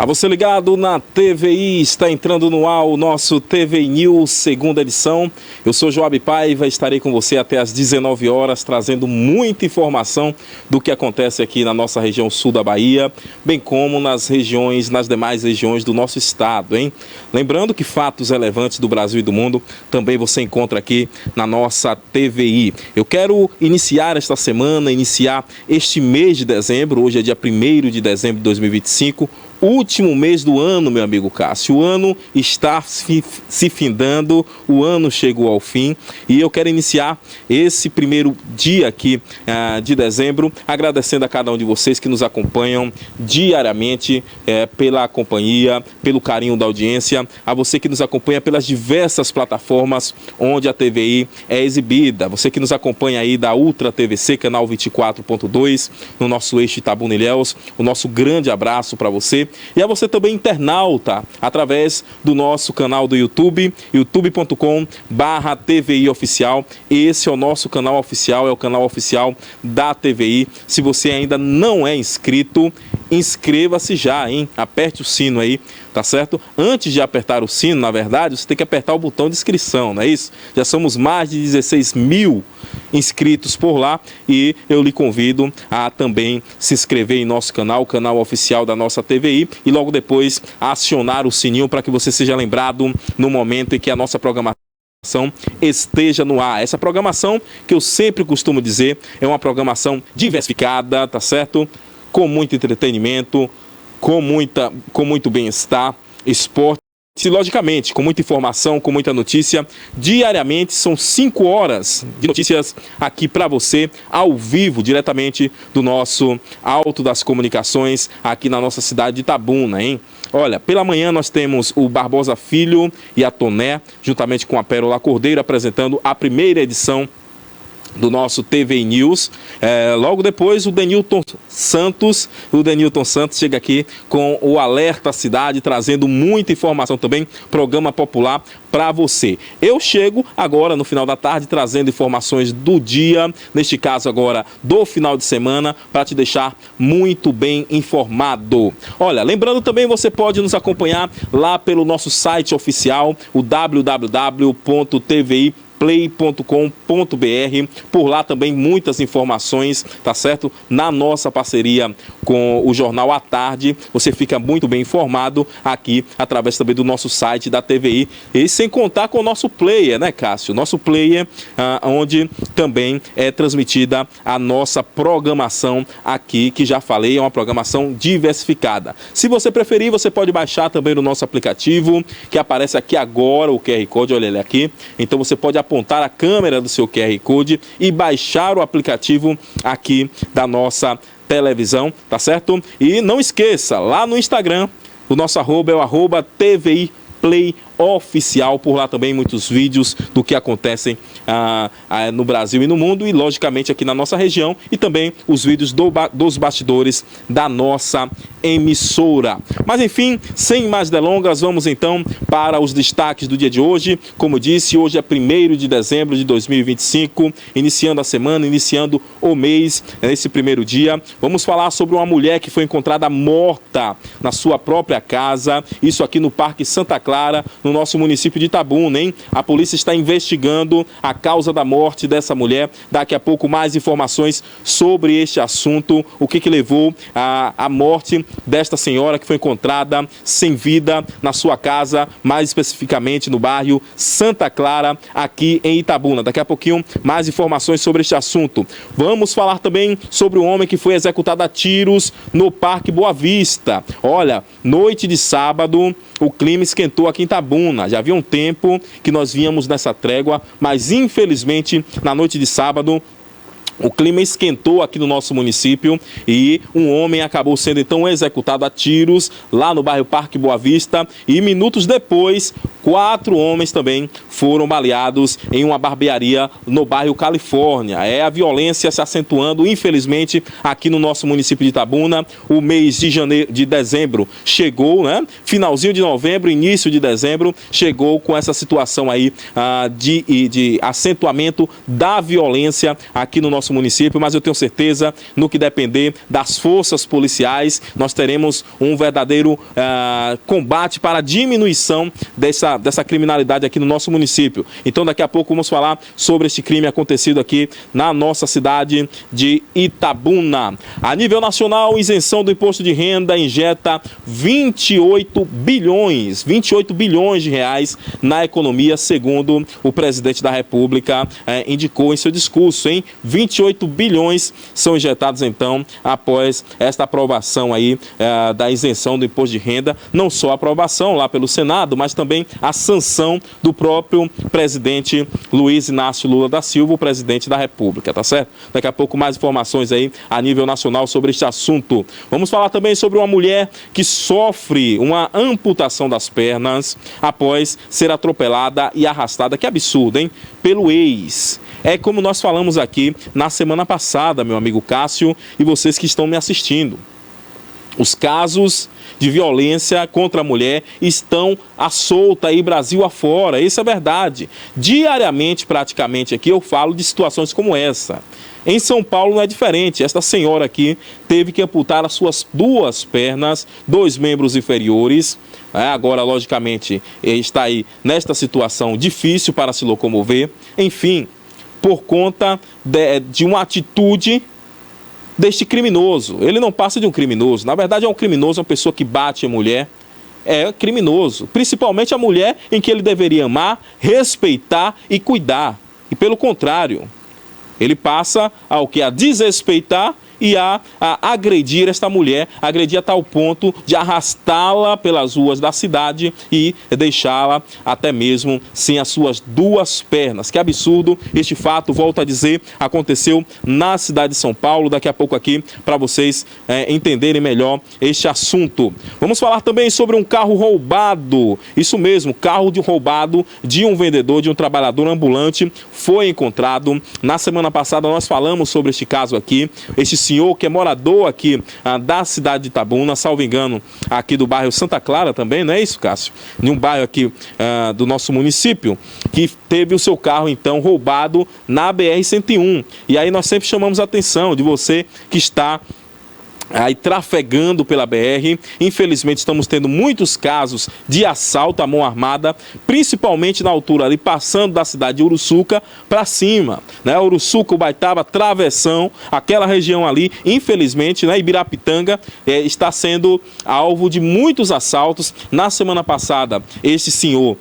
A você ligado na TVI, está entrando no ar o nosso TVI News, segunda edição. Eu sou Joab Paiva, estarei com você até às 19 horas, trazendo muita informação do que acontece aqui na nossa região sul da Bahia, bem como nas demais regiões do nosso estado, hein? Lembrando que fatos relevantes do Brasil e do mundo também você encontra aqui na nossa TVI. Eu quero iniciar esta semana, iniciar este mês de dezembro, hoje é dia 1º de dezembro de 2025, último mês do ano, meu amigo Cássio. O ano está se findando, o ano chegou ao fim e eu quero iniciar esse primeiro dia aqui de dezembro agradecendo a cada um de vocês que nos acompanham diariamente pela companhia, pelo carinho da audiência, a você que nos acompanha pelas diversas plataformas onde a TVI é exibida, você que nos acompanha aí da Ultra TVC, canal 24.2, no nosso eixo Itabuna-Ilhéus, o nosso grande abraço para você. E a você também internauta, através do nosso canal do YouTube, youtube.com/TVI Oficial. Esse é o nosso canal oficial, é o canal oficial da TVI. Se você ainda não é inscrito, inscreva-se já, hein? Aperte o sino aí, tá certo? Antes de apertar o sino, na verdade, você tem que apertar o botão de inscrição, não é isso? Já somos mais de 16 mil inscritos por lá e eu lhe convido a também se inscrever em nosso canal, o canal oficial da nossa TVI, e logo depois acionar o sininho para que você seja lembrado no momento em que a nossa programação esteja no ar. Essa programação que eu sempre costumo dizer é uma programação diversificada, tá certo? Com muito entretenimento, com muito bem-estar, esporte e, logicamente, com muita informação, com muita notícia. Diariamente são 5 horas de notícias aqui para você, ao vivo, diretamente do nosso Alto das Comunicações, aqui na nossa cidade de Itabuna, hein? Olha, pela manhã nós temos o Barbosa Filho e a Toné, juntamente com a Pérola Cordeiro, apresentando a primeira edição do nosso TVI News. Logo depois o Denilton Santos chega aqui com o Alerta Cidade, trazendo muita informação também, programa popular para você. Eu chego agora no final da tarde trazendo informações do dia, neste caso agora do final de semana, para te deixar muito bem informado. Olha, lembrando também, você pode nos acompanhar lá pelo nosso site oficial, o www.tvi.com.br. Por lá também muitas informações, tá certo? Na nossa parceria com o Jornal à Tarde, você fica muito bem informado aqui através também do nosso site da TVI, e sem contar com o nosso player, né, Cássio? Nosso player, onde também é transmitida a nossa programação aqui, que já falei, é uma programação diversificada. Se você preferir, você pode baixar também no nosso aplicativo, que aparece aqui agora, o QR Code, olha ele aqui. Então você pode apontar a câmera do seu QR Code e baixar o aplicativo aqui da nossa televisão, tá certo? E não esqueça, lá no Instagram, o nosso arroba é o @TVI Play Oficial. Por lá também muitos vídeos do que acontecem no Brasil e no mundo, e logicamente aqui na nossa região, e também os vídeos dos bastidores da nossa emissora. Mas enfim, sem mais delongas, vamos então para os destaques do dia de hoje. Como disse, hoje é 1º de dezembro de 2025, iniciando a semana, iniciando o mês. Nesse primeiro dia, vamos falar sobre uma mulher que foi encontrada morta na sua própria casa, isso aqui no Parque Santa Clara, no nosso município de Itabuna, hein? A polícia está investigando a causa da morte dessa mulher. Daqui a pouco mais informações sobre este assunto, o que levou à morte desta senhora que foi encontrada sem vida na sua casa, mais especificamente no bairro Santa Clara, aqui em Itabuna. Daqui a pouquinho mais informações sobre este assunto. Vamos falar também sobre o homem que foi executado a tiros no Parque Boa Vista. Olha, noite de sábado, o clima esquentou aqui em Itabuna. Já havia um tempo que nós vínhamos nessa trégua, mas infelizmente na noite de sábado o clima esquentou aqui no nosso município e um homem acabou sendo então executado a tiros lá no bairro Parque Boa Vista, e minutos depois 4 homens também foram baleados em uma barbearia no bairro Califórnia. A violência se acentuando, infelizmente, aqui no nosso município de Itabuna. O mês de dezembro chegou, né? Finalzinho de novembro, início de dezembro, chegou com essa situação aí de acentuamento da violência aqui no nosso nosso município, mas eu tenho certeza, no que depender das forças policiais, nós teremos um verdadeiro combate para a diminuição dessa criminalidade aqui no nosso município. Então, daqui a pouco vamos falar sobre este crime acontecido aqui na nossa cidade de Itabuna. A nível nacional, isenção do imposto de renda injeta 28 bilhões de reais na economia, segundo o presidente da República indicou em seu discurso, hein? 28 bilhões são injetados, então, após esta aprovação aí da isenção do imposto de renda, não só a aprovação lá pelo Senado, mas também a sanção do próprio presidente Luiz Inácio Lula da Silva, o presidente da República, tá certo? Daqui a pouco mais informações aí a nível nacional sobre este assunto. Vamos falar também sobre uma mulher que sofre uma amputação das pernas após ser atropelada e arrastada, que absurdo, hein? Pelo ex. É como nós falamos aqui na semana passada, meu amigo Cássio, e vocês que estão me assistindo. Os casos de violência contra a mulher estão à solta aí Brasil afora, isso é verdade. Diariamente, praticamente, aqui eu falo de situações como essa. Em São Paulo não é diferente. Esta senhora aqui teve que amputar as suas 2 pernas, 2 membros inferiores. Agora, logicamente, está aí nesta situação difícil para se locomover. Enfim, por conta de uma atitude deste criminoso. Ele não passa de um criminoso. Na verdade, é um criminoso, uma pessoa que bate a mulher. É criminoso. Principalmente a mulher em que ele deveria amar, respeitar e cuidar. E pelo contrário, ele passa a desrespeitar e a agredir esta mulher, agredir a tal ponto de arrastá-la pelas ruas da cidade e deixá-la até mesmo sem as suas 2 pernas. Que absurdo! Este fato, volto a dizer, aconteceu na cidade de São Paulo. Daqui a pouco aqui para vocês entenderem melhor este assunto. Vamos falar também sobre um carro roubado. Isso mesmo, carro roubado de um vendedor, de um trabalhador ambulante, foi encontrado. Na semana passada nós falamos sobre este caso aqui. Este senhor que é morador aqui da cidade de Itabuna, salvo engano, aqui do bairro Santa Clara também, não é isso, Cássio? Em um bairro aqui do nosso município, que teve o seu carro, então, roubado na BR-101. E aí nós sempre chamamos a atenção de você que está aí trafegando pela BR. Infelizmente estamos tendo muitos casos de assalto à mão armada, principalmente na altura ali, passando da cidade de Uruçuca para cima, né? Uruçuca, Ubaitaba, Travessão, aquela região ali, infelizmente, né? Ibirapitanga está sendo alvo de muitos assaltos. Na semana passada, esse senhor,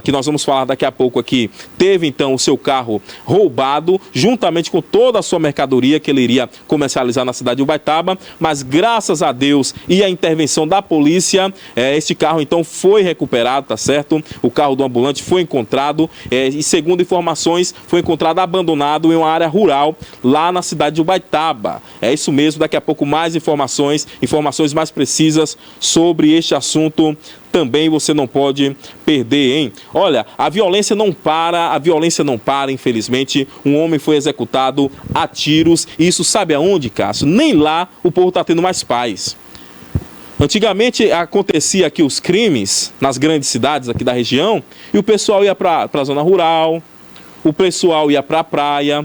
que nós vamos falar daqui a pouco aqui, teve então o seu carro roubado, juntamente com toda a sua mercadoria que ele iria comercializar na cidade de Ubaitaba, mas graças a Deus e a intervenção da polícia, este carro então foi recuperado, tá certo? O carro do ambulante foi encontrado e, segundo informações, foi encontrado abandonado em uma área rural lá na cidade de Ubaitaba. É isso mesmo, daqui a pouco mais informações mais precisas sobre este assunto também você não pode perder, hein? Olha, a violência não para, infelizmente. Um homem foi executado a tiros. E isso sabe aonde, Cássio? Nem lá o povo está tendo mais paz. Antigamente acontecia aqui os crimes nas grandes cidades aqui da região e o pessoal ia para a zona rural, o pessoal ia para a praia,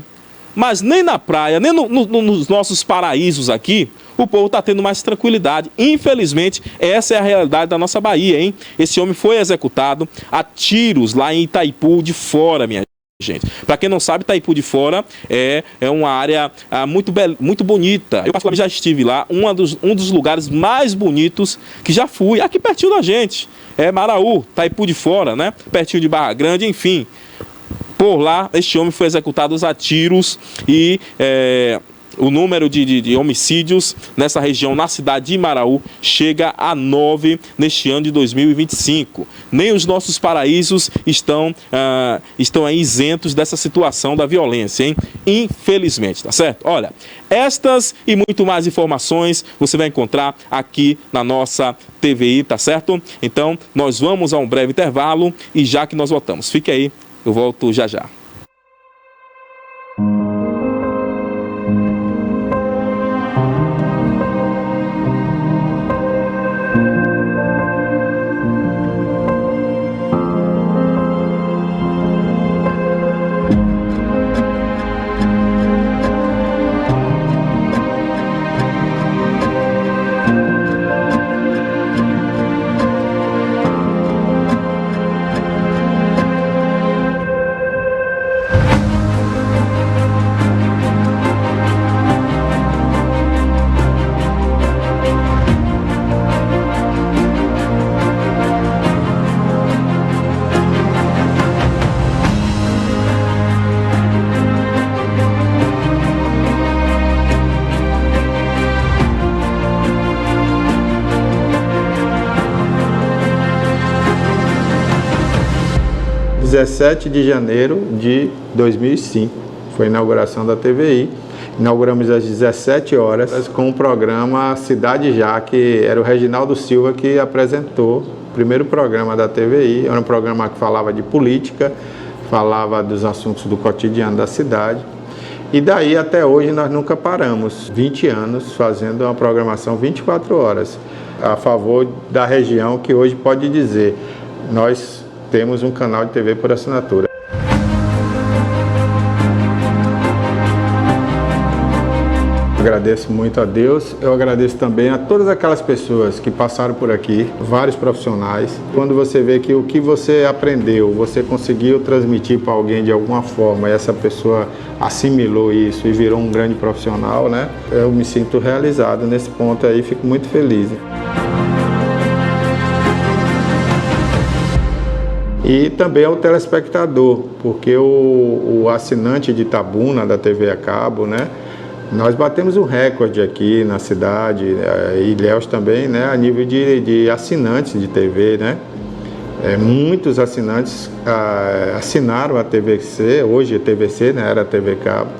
mas nem na praia, nem nos nossos paraísos aqui, o povo está tendo mais tranquilidade. Infelizmente, essa é a realidade da nossa Bahia, hein? Esse homem foi executado a tiros lá em Itaipu de Fora, minha gente. Para quem não sabe, Itaipu de Fora é uma área muito bonita. Eu particularmente já estive lá, um dos lugares mais bonitos que já fui, aqui pertinho da gente. É Maraú, Itaipu de Fora, né? Pertinho de Barra Grande, enfim. Por lá, este homem foi executado a tiros e o número de homicídios nessa região, na cidade de Maraú, chega a 9 neste ano de 2025. Nem os nossos paraísos estão aí isentos dessa situação da violência, hein? Infelizmente, tá certo? Olha, estas e muito mais informações você vai encontrar aqui na nossa TVI, tá certo? Então, nós vamos a um breve intervalo e já que nós voltamos, fique aí, eu volto já já. 17 de janeiro de 2005. Foi a inauguração da TVI. Inauguramos às 17 horas com o programa Cidade Já, que era o Reginaldo Silva que apresentou o primeiro programa da TVI. Era um programa que falava de política, falava dos assuntos do cotidiano da cidade. E daí até hoje nós nunca paramos, 20 anos fazendo uma programação 24 horas a favor da região, que hoje pode dizer, nós temos um canal de TV por assinatura. Agradeço muito a Deus, eu agradeço também a todas aquelas pessoas que passaram por aqui, vários profissionais. Quando você vê que o que você aprendeu, você conseguiu transmitir para alguém de alguma forma, e essa pessoa assimilou isso e virou um grande profissional, né? Eu me sinto realizado nesse ponto aí, fico muito feliz. E também ao telespectador, porque o assinante de Itabuna, da TV a cabo, né? Nós batemos um recorde aqui na cidade, e Ilhéus também, né, a nível de assinantes de TV, né? Muitos assinantes assinaram a TVC, hoje a TVC, né, era a TV Cabo.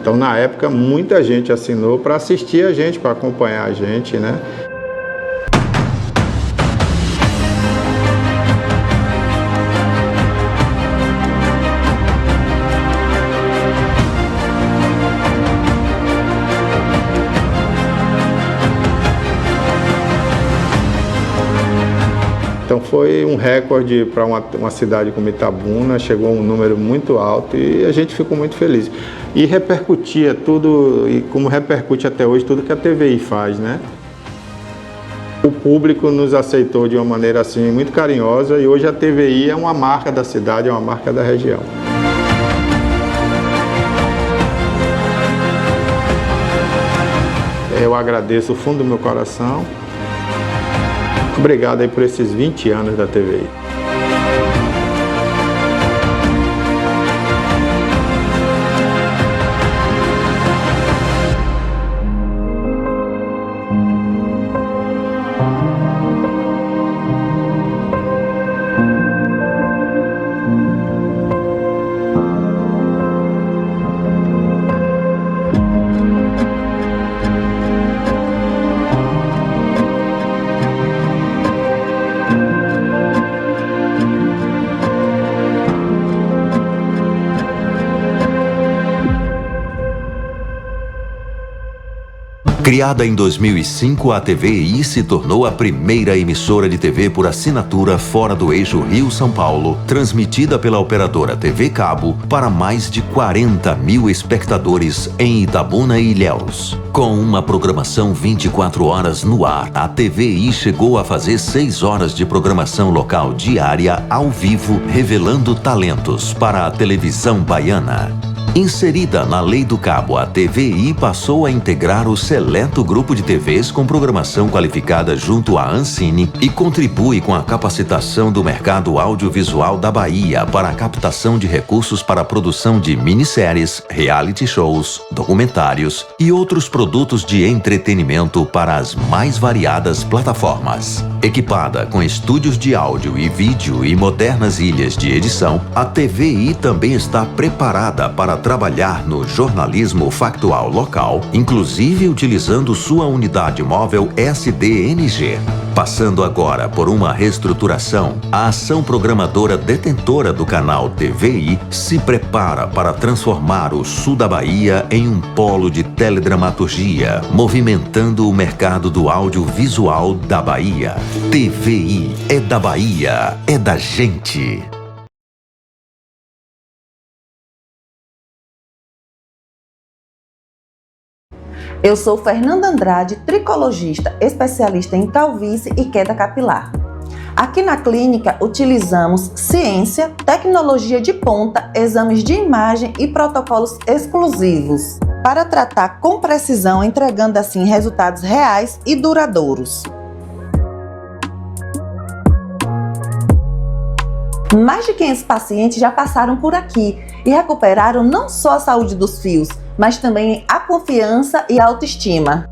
Então, na época, muita gente assinou para assistir a gente, para acompanhar a gente, né? Então foi um recorde para uma cidade como Itabuna, chegou a um número muito alto e a gente ficou muito feliz. E repercutia tudo, e como repercute até hoje, tudo que a TVI faz, né? O público nos aceitou de uma maneira assim muito carinhosa e hoje a TVI é uma marca da cidade, é uma marca da região. Eu agradeço do fundo do meu coração. Obrigado aí por esses 20 anos da TVI. Criada em 2005, a TVI se tornou a primeira emissora de TV por assinatura fora do eixo Rio-São Paulo, transmitida pela operadora TV Cabo para mais de 40 mil espectadores em Itabuna e Ilhéus. Com uma programação 24 horas no ar, a TVI chegou a fazer 6 horas de programação local diária ao vivo, revelando talentos para a televisão baiana. Inserida na Lei do Cabo, a TVI passou a integrar o seleto grupo de TVs com programação qualificada junto à Ancine e contribui com a capacitação do mercado audiovisual da Bahia para a captação de recursos para a produção de minisséries, reality shows, documentários e outros produtos de entretenimento para as mais variadas plataformas. Equipada com estúdios de áudio e vídeo e modernas ilhas de edição, a TVI também está preparada para trabalhar no jornalismo factual local, inclusive utilizando sua unidade móvel SDNG. Passando agora por uma reestruturação, a ação programadora detentora do canal TVI se prepara para transformar o sul da Bahia em um polo de teledramaturgia, movimentando o mercado do audiovisual da Bahia. TVI é da Bahia, é da gente. Eu sou Fernanda Andrade, tricologista, especialista em calvície e queda capilar. Aqui na clínica utilizamos ciência, tecnologia de ponta, exames de imagem e protocolos exclusivos para tratar com precisão, entregando assim resultados reais e duradouros. Mais de 500 pacientes já passaram por aqui e recuperaram não só a saúde dos fios, mas também a confiança e a autoestima.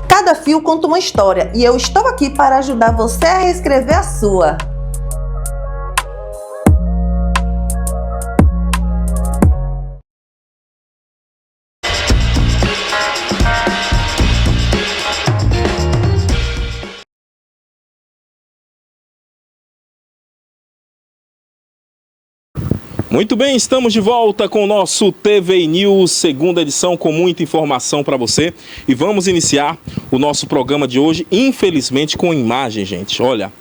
Cada fio conta uma história e eu estou aqui para ajudar você a reescrever a sua. Muito bem, estamos de volta com o nosso TVI News, segunda edição, com muita informação para você. E vamos iniciar o nosso programa de hoje, infelizmente, com imagem, gente. Olha,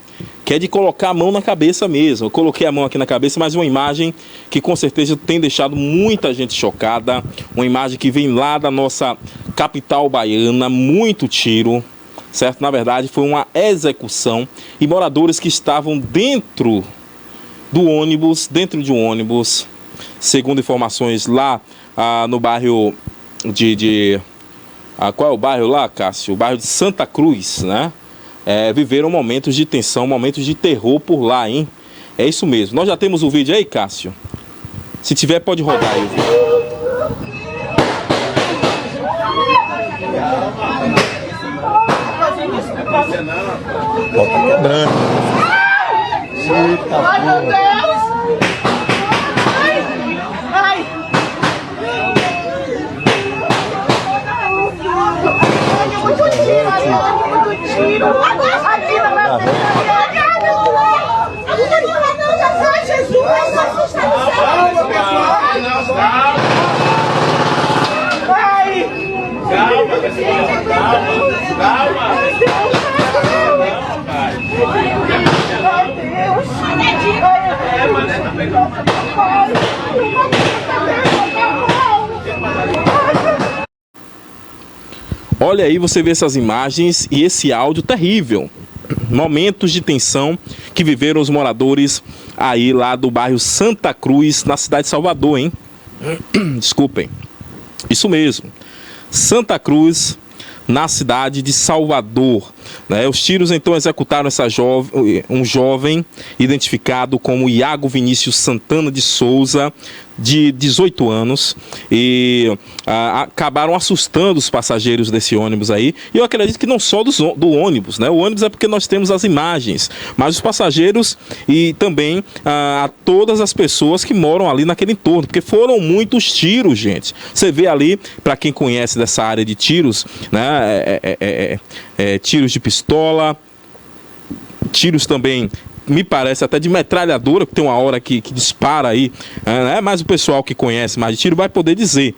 que é de colocar a mão na cabeça mesmo. Eu coloquei a mão aqui na cabeça, mas uma imagem que com certeza tem deixado muita gente chocada. Uma imagem que vem lá da nossa capital baiana, muito tiro, certo? Na verdade, foi uma execução e moradores que estavam dentro do ônibus, dentro de um ônibus, segundo informações lá no bairro qual é o bairro lá, Cássio? O bairro de Santa Cruz, né? Viveram momentos de tensão, momentos de terror por lá, hein? É isso mesmo. Nós já temos o vídeo aí, Cássio? Se tiver, pode rodar aí o vídeo. Ó, tá quebrando. Eita, ai, meu Deus! Ai! Muito tiro! Aqui na minha Ai, Jesus! Ai! Calma, pessoal! Calma! Olha aí, você vê essas imagens e esse áudio terrível. Momentos de tensão que viveram os moradores aí lá do bairro Santa Cruz, na cidade de Salvador, hein? Desculpem. Isso mesmo. Santa Cruz, na cidade de Salvador, né? Os tiros então executaram um jovem identificado como Iago Vinícius Santana de Souza, de 18 anos, e acabaram assustando os passageiros desse ônibus aí. E eu acredito que não só do ônibus, né? O ônibus é porque nós temos as imagens, mas os passageiros e também todas as pessoas que moram ali naquele entorno, porque foram muitos tiros, gente. Você vê ali, para quem conhece dessa área de tiros, né? Tiros de pistola, tiros também, me parece até de metralhadora, que tem uma hora que dispara aí, né? Mas o pessoal que conhece mais de tiro vai poder dizer.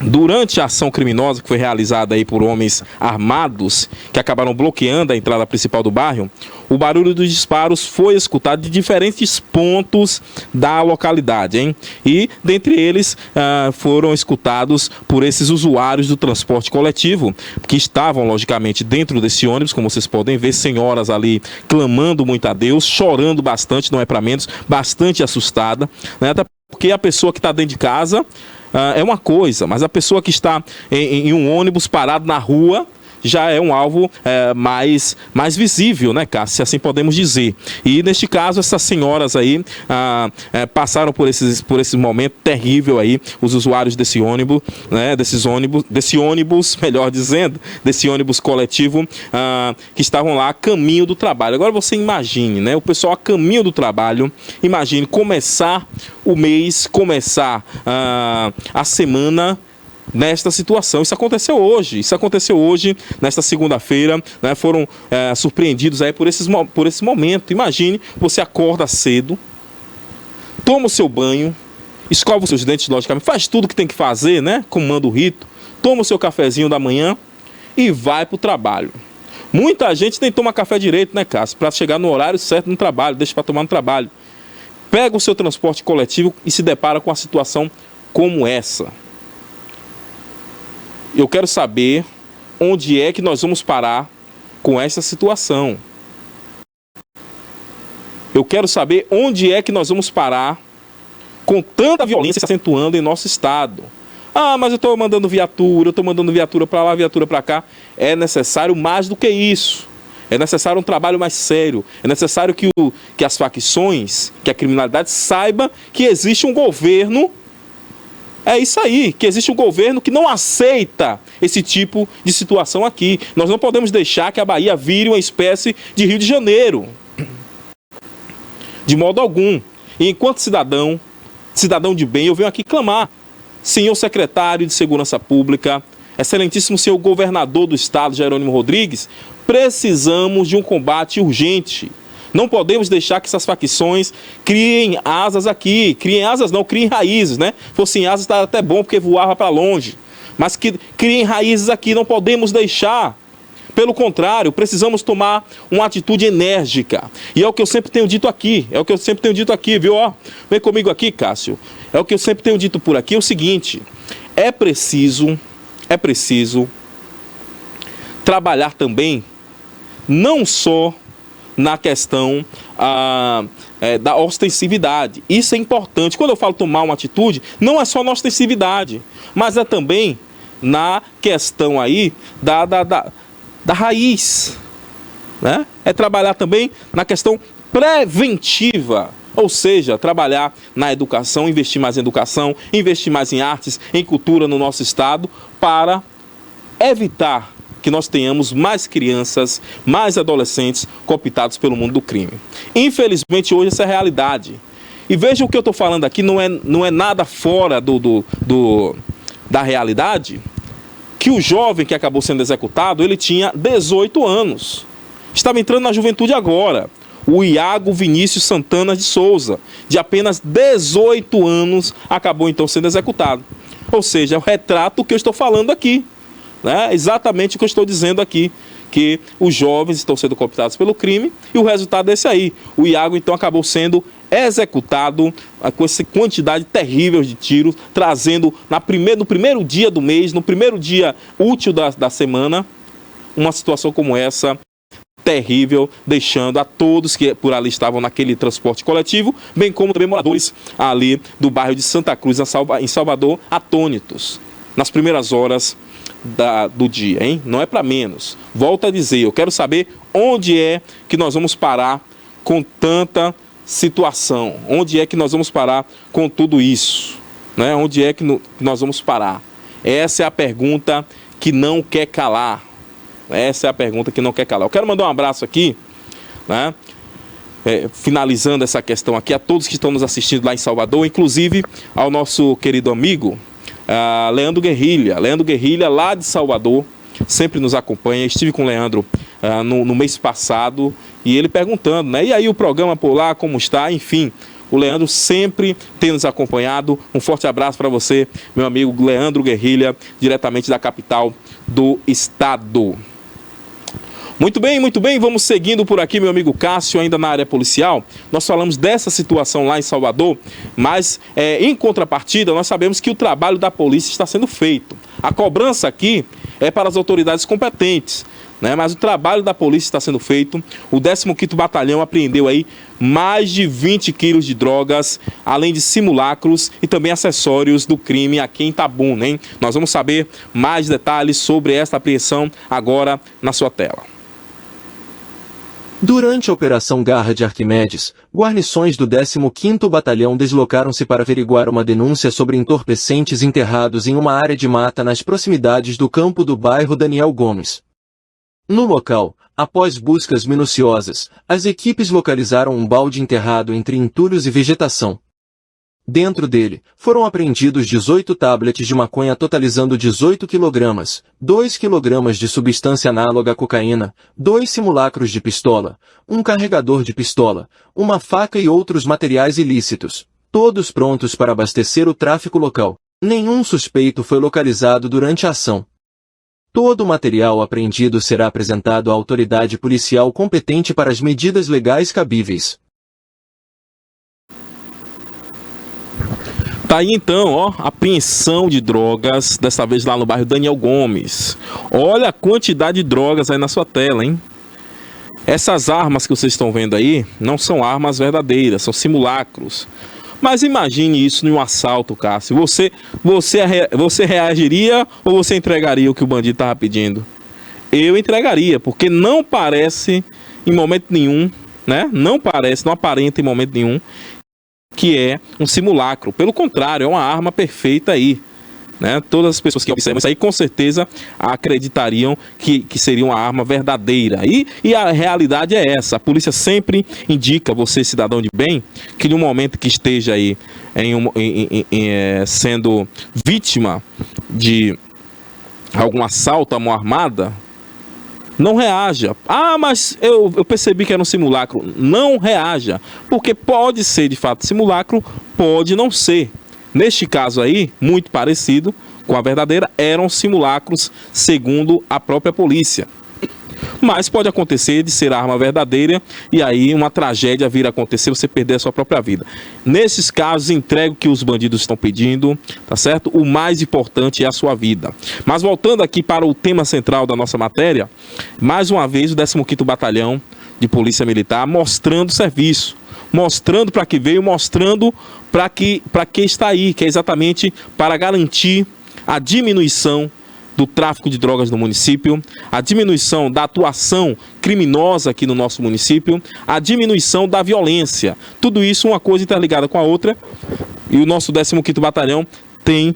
Durante a ação criminosa que foi realizada aí por homens armados que acabaram bloqueando a entrada principal do bairro, o barulho dos disparos foi escutado de diferentes pontos da localidade, hein? E dentre eles foram escutados por esses usuários do transporte coletivo que estavam logicamente dentro desse ônibus, como vocês podem ver, senhoras ali clamando muito a Deus, chorando bastante, não é para menos, bastante assustada, né? Até porque a pessoa que está dentro de casa é uma coisa, mas a pessoa que está em um ônibus parado na rua já é um alvo mais visível, né, Cássio? Se assim podemos dizer. E neste caso, essas senhoras aí passaram por esse momento terrível aí, os usuários desse ônibus, né, desse ônibus, melhor dizendo, desse ônibus coletivo, que estavam lá a caminho do trabalho. Agora você imagine, né, o pessoal a caminho do trabalho, imagine começar o mês, começar a semana nesta situação. Isso aconteceu hoje, nesta segunda-feira, né? Foram surpreendidos aí por esse momento. Imagine, você acorda cedo, toma o seu banho, escova os seus dentes, logicamente, faz tudo que tem que fazer, né? Como manda o rito, toma o seu cafezinho da manhã e vai para o trabalho. Muita gente nem toma café direito, né, Cássio? Para chegar no horário certo no trabalho, deixa para tomar no trabalho. Pega o seu transporte coletivo e se depara com uma situação como essa. Eu quero saber onde é que nós vamos parar com essa situação. Eu quero saber onde é que nós vamos parar com tanta violência se acentuando em nosso estado. Ah, mas eu estou mandando viatura, eu estou mandando viatura para lá, viatura para cá. É necessário mais do que isso. É necessário um trabalho mais sério. É necessário que as facções, que a criminalidade saiba que existe um governo. É isso aí, que existe um governo que não aceita esse tipo de situação aqui. Nós não podemos deixar que a Bahia vire uma espécie de Rio de Janeiro. De modo algum. E enquanto cidadão de bem, eu venho aqui clamar. Senhor secretário de Segurança Pública, excelentíssimo senhor governador do estado, Jerônimo Rodrigues, precisamos de um combate urgente. Não podemos deixar que essas facções criem asas aqui. Criem asas não, criem raízes, né? Fossem asas, estava até bom porque voava para longe. Mas que criem raízes aqui, não podemos deixar. Pelo contrário, precisamos tomar uma atitude enérgica. E é o que eu sempre tenho dito aqui. É o que eu sempre tenho dito aqui, viu? Ó, vem comigo aqui, Cássio. É o que eu sempre tenho dito por aqui. É o seguinte, é preciso trabalhar também, não só na questão da ostensividade. Isso é importante. Quando eu falo tomar uma atitude, não é só na ostensividade, mas é também na questão aí da raiz, né? É trabalhar também na questão preventiva, ou seja, trabalhar na educação, investir mais em educação, investir mais em artes, em cultura no nosso estado, para evitar que nós tenhamos mais crianças, mais adolescentes cooptados pelo mundo do crime. Infelizmente, hoje essa é a realidade. E veja o que eu estou falando aqui, não é nada fora da realidade, que o jovem que acabou sendo executado, ele tinha 18 anos. Estava entrando na juventude agora. O Iago Vinícius Santana de Souza, de apenas 18 anos, acabou então sendo executado. Ou seja, é o retrato que eu estou falando aqui. Né? Exatamente o que eu estou dizendo aqui, que os jovens estão sendo cooptados pelo crime e o resultado é esse aí. O Iago então acabou sendo executado com essa quantidade terrível de tiros, trazendo no primeiro dia do mês, no primeiro dia útil da semana, uma situação como essa, terrível, deixando a todos que por ali estavam naquele transporte coletivo, bem como também moradores ali do bairro de Santa Cruz, em Salvador, atônitos, nas primeiras horas do dia, hein? Não é para menos. Volto a dizer, eu quero saber onde é que nós vamos parar com tanta situação, onde é que nós vamos parar com tudo isso, né? Onde é que nós vamos parar? Essa é a pergunta que não quer calar. Essa é a pergunta que não quer calar. Eu quero mandar um abraço aqui, né? Finalizando essa questão aqui, a todos que estão nos assistindo lá em Salvador, inclusive ao nosso querido amigo Leandro Guerrilha. Leandro Guerrilha, lá de Salvador, sempre nos acompanha. Estive com o Leandro no mês passado e ele perguntando, né? E aí o programa por lá, como está? Enfim, o Leandro sempre tem nos acompanhado. Um forte abraço para você, meu amigo Leandro Guerrilha, diretamente da capital do estado. Muito bem, vamos seguindo por aqui, meu amigo Cássio, ainda na área policial. Nós falamos dessa situação lá em Salvador, mas em contrapartida, nós sabemos que o trabalho da polícia está sendo feito. A cobrança aqui é para as autoridades competentes, né? Mas o trabalho da polícia está sendo feito. O 15º Batalhão apreendeu aí mais de 20 quilos de drogas, além de simulacros e também acessórios do crime aqui em Itabuna, hein? Nós vamos saber mais detalhes sobre esta apreensão agora na sua tela. Durante a Operação Garra de Arquimedes, guarnições do 15º Batalhão deslocaram-se para averiguar uma denúncia sobre entorpecentes enterrados em uma área de mata nas proximidades do campo do bairro Daniel Gomes. No local, após buscas minuciosas, as equipes localizaram um balde enterrado entre entulhos e vegetação. Dentro dele, foram apreendidos 18 tablets de maconha totalizando 18 kg, 2 kg de substância análoga à cocaína, 2 simulacros de pistola, um carregador de pistola, uma faca e outros materiais ilícitos, todos prontos para abastecer o tráfico local. Nenhum suspeito foi localizado durante a ação. Todo o material apreendido será apresentado à autoridade policial competente para as medidas legais cabíveis. Tá aí então, ó, apreensão de drogas, dessa vez lá no bairro Daniel Gomes. Olha a quantidade de drogas aí na sua tela, hein? Essas armas que vocês estão vendo aí não são armas verdadeiras, são simulacros. Mas imagine isso em um assalto, Cássio. Você reagiria ou você entregaria o que o bandido estava pedindo? Eu entregaria, porque não parece em momento nenhum, né? Não aparenta em momento nenhum que é um simulacro. Pelo contrário, é uma arma perfeita aí, né? Todas as pessoas que observam isso aí com certeza acreditariam que seria uma arma verdadeira. E a realidade é essa. A polícia sempre indica você, cidadão de bem, que no momento que esteja aí sendo vítima de algum assalto à mão armada, Não reaja. Ah, mas eu percebi que era um simulacro. Não reaja, porque pode ser de fato simulacro, pode não ser. Neste caso aí, muito parecido com a verdadeira, eram simulacros, segundo a própria polícia. Mas pode acontecer de ser a arma verdadeira e aí uma tragédia vir a acontecer, você perder a sua própria vida. Nesses casos, entregue o que os bandidos estão pedindo, tá certo? O mais importante é a sua vida. Mas voltando aqui para o tema central da nossa matéria, mais uma vez o 15º Batalhão de Polícia Militar mostrando serviço, mostrando para que veio, mostrando para que está aí, que é exatamente para garantir a diminuição do tráfico de drogas no município, a diminuição da atuação criminosa aqui no nosso município, a diminuição da violência. Tudo isso uma coisa interligada com a outra, e o nosso 15º Batalhão tem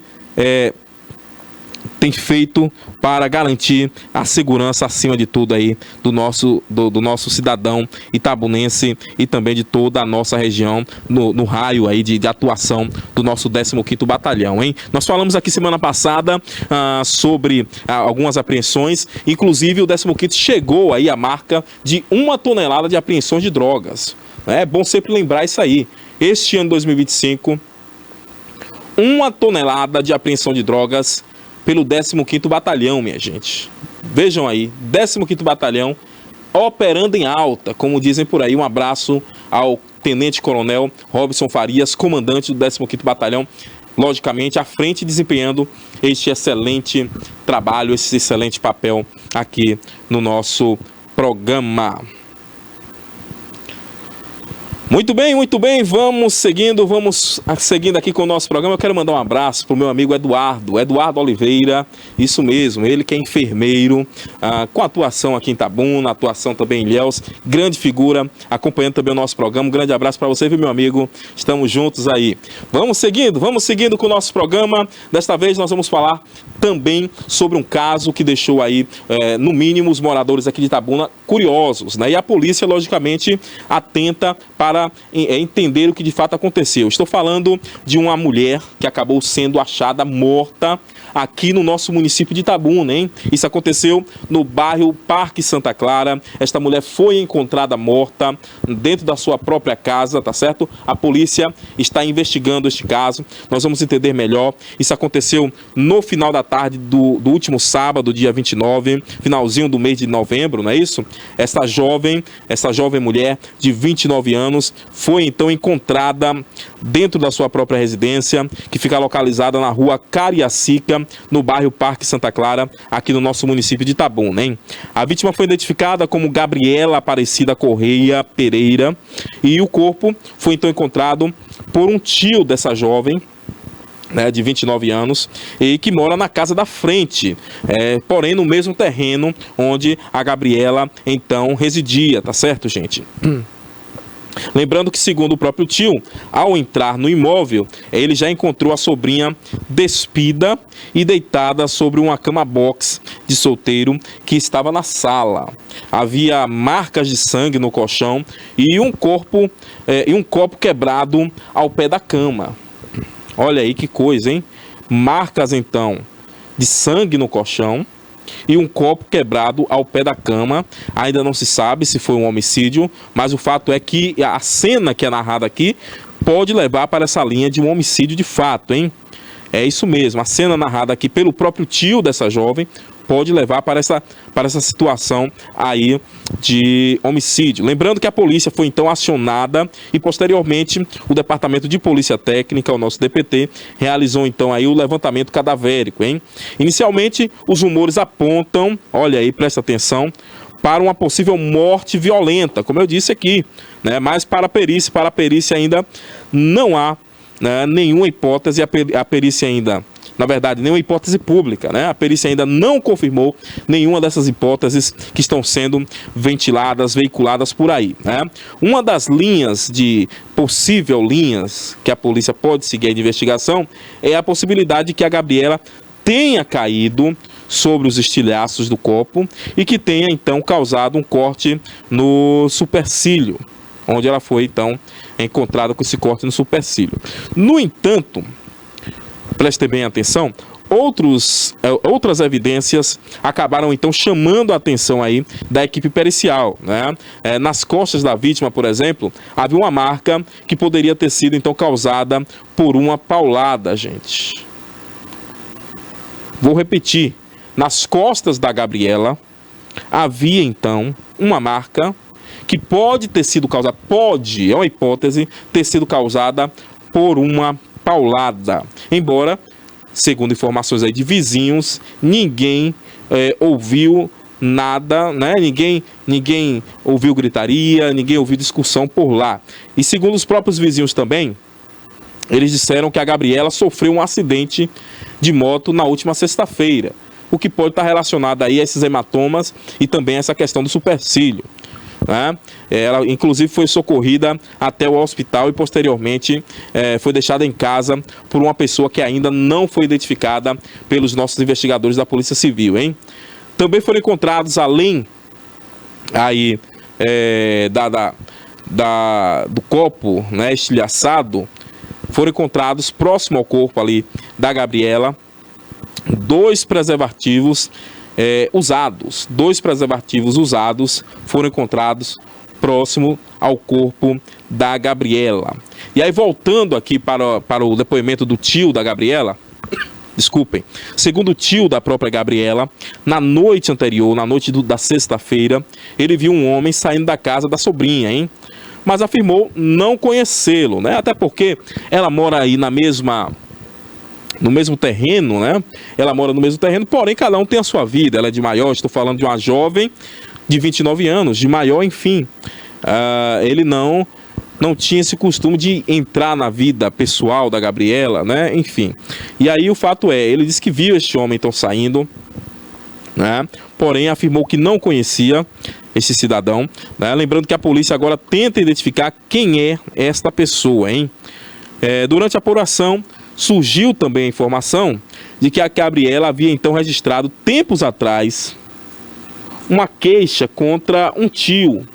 feito para garantir a segurança acima de tudo aí do nosso cidadão itabunense e também de toda a nossa região no raio aí de atuação do nosso 15º Batalhão, hein? Nós falamos aqui semana passada sobre algumas apreensões, inclusive o 15º chegou aí a marca de 1 tonelada de apreensões de drogas. É bom sempre lembrar isso aí. Este ano 2025, 1 tonelada de apreensão de drogas pelo 15º Batalhão, minha gente. Vejam aí, 15º Batalhão operando em alta, como dizem por aí. Um abraço ao Tenente Coronel Robson Farias, comandante do 15º Batalhão, logicamente à frente, desempenhando este excelente trabalho, esse excelente papel aqui no nosso programa. Muito bem, vamos seguindo aqui com o nosso programa. Eu quero mandar um abraço para o meu amigo Eduardo Oliveira, isso mesmo, ele que é enfermeiro, com atuação aqui em Itabuna, atuação também em Ilhéus, grande figura, acompanhando também o nosso programa. Um grande abraço para você, viu, meu amigo? Estamos juntos aí. Vamos seguindo com o nosso programa. Desta vez nós vamos falar também sobre um caso que deixou aí, no mínimo, os moradores aqui de Itabuna curiosos, né? E a polícia, logicamente, atenta para entender o que de fato aconteceu. Estou falando de uma mulher que acabou sendo achada morta aqui no nosso município de Itabuna, hein? Isso aconteceu no bairro Parque Santa Clara. Esta mulher foi encontrada morta dentro da sua própria casa, tá certo? A polícia está investigando este caso. Nós vamos entender melhor. Isso aconteceu no final da tarde do último sábado, dia 29, finalzinho do mês de novembro, não é isso? Essa jovem mulher de 29 anos foi então encontrada dentro da sua própria residência, que fica localizada na rua Cariacica, no bairro Parque Santa Clara, aqui no nosso município de Itabuna, hein? A vítima foi identificada como Gabriela Aparecida Correia Pereira e o corpo foi então encontrado por um tio dessa jovem, né, de 29 anos, e que mora na casa da frente, porém no mesmo terreno onde a Gabriela então residia, tá certo, gente? Lembrando que, segundo o próprio tio, ao entrar no imóvel, ele já encontrou a sobrinha despida e deitada sobre uma cama box de solteiro que estava na sala. Havia marcas de sangue no colchão e um copo quebrado ao pé da cama. Olha aí que coisa, hein? Marcas, então, de sangue no colchão e um copo quebrado ao pé da cama. Ainda não se sabe se foi um homicídio, mas o fato é que a cena que é narrada aqui pode levar para essa linha de um homicídio de fato, hein? É isso mesmo, a cena narrada aqui pelo próprio tio dessa jovem pode levar para essa situação aí de homicídio. Lembrando que a polícia foi então acionada e posteriormente o Departamento de Polícia Técnica, o nosso DPT, realizou então aí o levantamento cadavérico, hein? Inicialmente os rumores apontam, olha aí, presta atenção, para uma possível morte violenta, como eu disse aqui, né? Mas para a perícia ainda não há, né, nenhuma hipótese, a perícia ainda, na verdade, nenhuma hipótese pública, né? A perícia ainda não confirmou nenhuma dessas hipóteses que estão sendo ventiladas, veiculadas por aí, né? Uma das linhas que a polícia pode seguir de investigação é a possibilidade de que a Gabriela tenha caído sobre os estilhaços do copo e que tenha então causado um corte no supercílio, onde ela foi então encontrada com esse corte no supercílio. No entanto, preste bem atenção, outras evidências acabaram então chamando a atenção aí da equipe pericial, né? Nas costas da vítima, por exemplo, havia uma marca que poderia ter sido então causada por uma paulada, gente. Vou repetir, nas costas da Gabriela havia então uma marca que pode ter sido causada, é uma hipótese, ter sido causada por uma paulada. Embora, segundo informações aí de vizinhos, ninguém ouviu nada, né? Ninguém ouviu gritaria, ninguém ouviu discussão por lá. E segundo os próprios vizinhos também, eles disseram que a Gabriela sofreu um acidente de moto na última sexta-feira, o que pode estar relacionado aí a esses hematomas e também essa questão do supercílio, né? Ela inclusive foi socorrida até o hospital e posteriormente foi deixada em casa por uma pessoa que ainda não foi identificada pelos nossos investigadores da Polícia Civil, hein? Também foram encontrados, além aí do copo, né, estilhaçado, foram encontrados próximo ao corpo ali da Gabriela 2 preservativos usados. 2 preservativos usados foram encontrados próximo ao corpo da Gabriela. E aí, voltando aqui para o depoimento do tio da Gabriela, desculpem, segundo o tio da própria Gabriela, na noite anterior, na noite da sexta-feira, ele viu um homem saindo da casa da sobrinha, hein? Mas afirmou não conhecê-lo, né? Até porque ela mora aí no mesmo terreno, né? Ela mora no mesmo terreno, porém cada um tem a sua vida. Ela é de Maior, estou falando de uma jovem de 29 anos, de Maior, enfim. Ele não tinha esse costume de entrar na vida pessoal da Gabriela, né? Enfim. E aí o fato ele disse que viu este homem então saindo, né? Porém afirmou que não conhecia esse cidadão, né? Lembrando que a polícia agora tenta identificar quem é esta pessoa, hein? Durante a apuração, surgiu também a informação de que a Gabriela havia então registrado tempos atrás uma queixa contra um tio,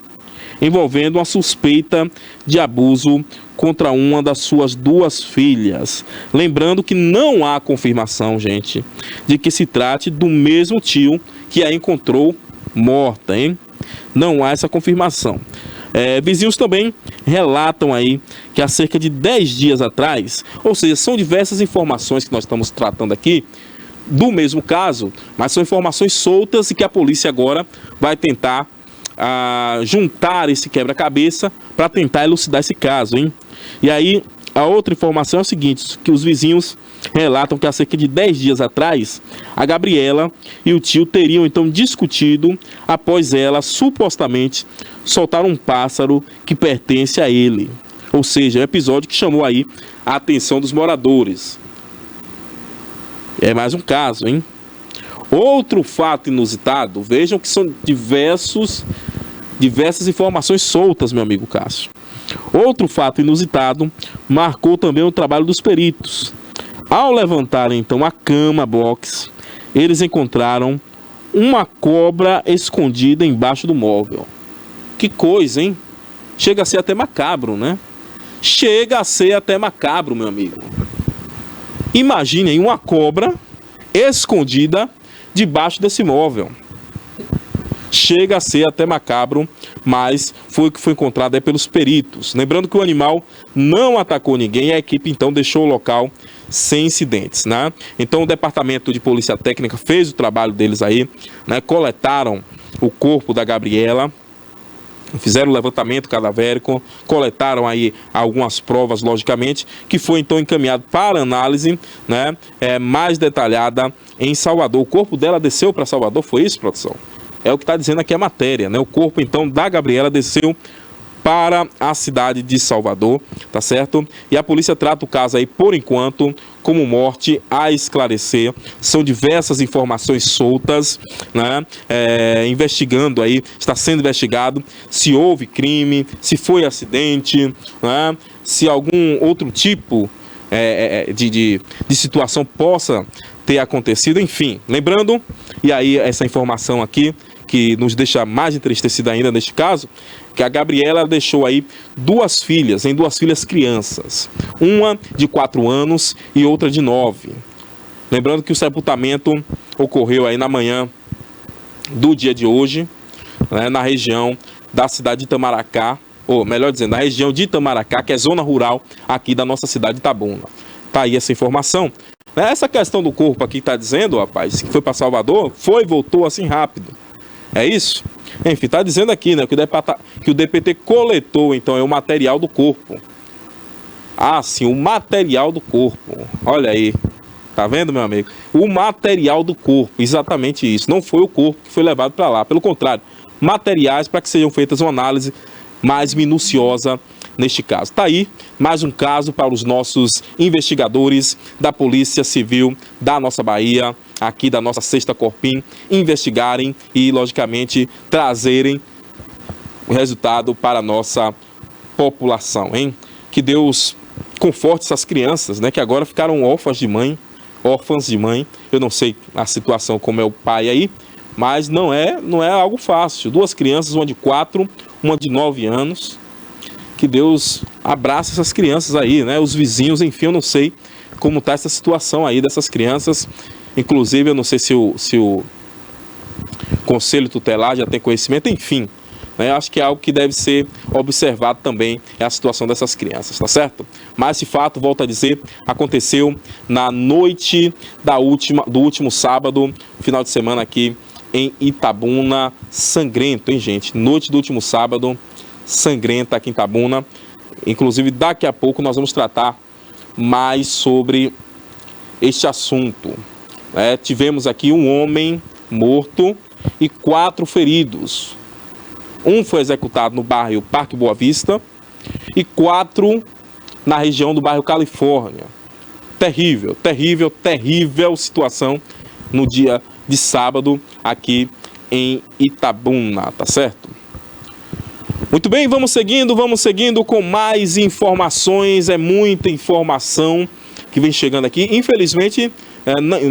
envolvendo uma suspeita de abuso contra uma das suas 2 filhas. Lembrando que não há confirmação, gente, de que se trate do mesmo tio que a encontrou morta, hein? Não há essa confirmação. Vizinhos também relatam aí que há cerca de 10 dias atrás, ou seja, são diversas informações que nós estamos tratando aqui do mesmo caso, mas são informações soltas e que a polícia agora vai tentar juntar esse quebra-cabeça para tentar elucidar esse caso, hein? E aí, a outra informação é o seguinte, que os vizinhos relatam que há cerca de 10 dias atrás, a Gabriela e o tio teriam então discutido após ela supostamente soltar um pássaro que pertence a ele. Ou seja, é um episódio que chamou aí a atenção dos moradores. É mais um caso, hein? Outro fato inusitado, vejam que são diversas informações soltas, meu amigo Cássio. Outro fato inusitado marcou também o trabalho dos peritos. Ao levantarem então a cama box, eles encontraram uma cobra escondida embaixo do móvel. Que coisa, hein? Chega a ser até macabro, né? Chega a ser até macabro, meu amigo. Imaginem uma cobra escondida debaixo desse móvel. Chega a ser até macabro, mas foi o que foi encontrado aí pelos peritos. Lembrando que o animal não atacou ninguém e a equipe então deixou o local sem incidentes, né? Então o departamento de polícia técnica fez o trabalho deles aí, né? Coletaram o corpo da Gabriela, fizeram o levantamento cadavérico, coletaram aí algumas provas, logicamente, que foi então encaminhado para análise, né? Mais detalhada em Salvador. O corpo dela desceu para Salvador, foi isso, produção? É o que está dizendo aqui a matéria, né? O corpo então da Gabriela desceu para a cidade de Salvador, tá certo? E a polícia trata o caso aí, por enquanto, como morte a esclarecer. São diversas informações soltas, né? Investigando aí, está sendo investigado se houve crime, se foi acidente, né? Se algum outro tipo de situação possa ter acontecido, enfim. Lembrando, e aí essa informação aqui, que nos deixa mais entristecido ainda neste caso, que a Gabriela deixou aí 2 filhas, em 2 filhas crianças. Uma de 4 anos e outra de 9. Lembrando que o sepultamento ocorreu aí na manhã do dia de hoje, né, na região da cidade de Itamaracá, ou melhor dizendo, na região de Itamaracá, que é zona rural aqui da nossa cidade de Itabuna. Tá aí essa informação. Essa questão do corpo aqui está dizendo, rapaz, que foi para Salvador, foi e voltou assim rápido. É isso? Enfim, está dizendo aqui, né, que o DPT coletou, então, o material do corpo. Ah, sim, o material do corpo. Olha aí. Tá vendo, meu amigo? O material do corpo, exatamente isso. Não foi o corpo que foi levado para lá. Pelo contrário, materiais para que sejam feitas uma análise mais minuciosa neste caso. Tá aí mais um caso para os nossos investigadores da Polícia Civil da nossa Bahia, aqui da nossa 6ª Corpim, investigarem e, logicamente, trazerem o resultado para a nossa população, hein? Que Deus conforte essas crianças, né? Que agora ficaram órfãs de mãe. Eu não sei a situação como é o pai aí, mas não é algo fácil. 2 crianças, uma de 4, uma de 9 anos. Que Deus abrace essas crianças aí, né? Os vizinhos, enfim, eu não sei como está essa situação aí dessas crianças. Inclusive, eu não sei se o Conselho Tutelar já tem conhecimento, enfim. Né? Eu acho que é algo que deve ser observado também, é a situação dessas crianças, tá certo? Mas esse fato, volto a dizer, aconteceu na noite do último sábado, final de semana aqui em Itabuna, sangrento, hein, gente? Noite do último sábado, sangrenta aqui em Itabuna. Inclusive, daqui a pouco nós vamos tratar mais sobre este assunto. Tivemos aqui um homem morto e 4 feridos. Um foi executado no bairro Parque Boa Vista e 4 na região do bairro Califórnia. Terrível, terrível, terrível situação no dia de sábado aqui em Itabuna, tá certo? Muito bem, vamos seguindo com mais informações. É muita informação que vem chegando aqui. Infelizmente,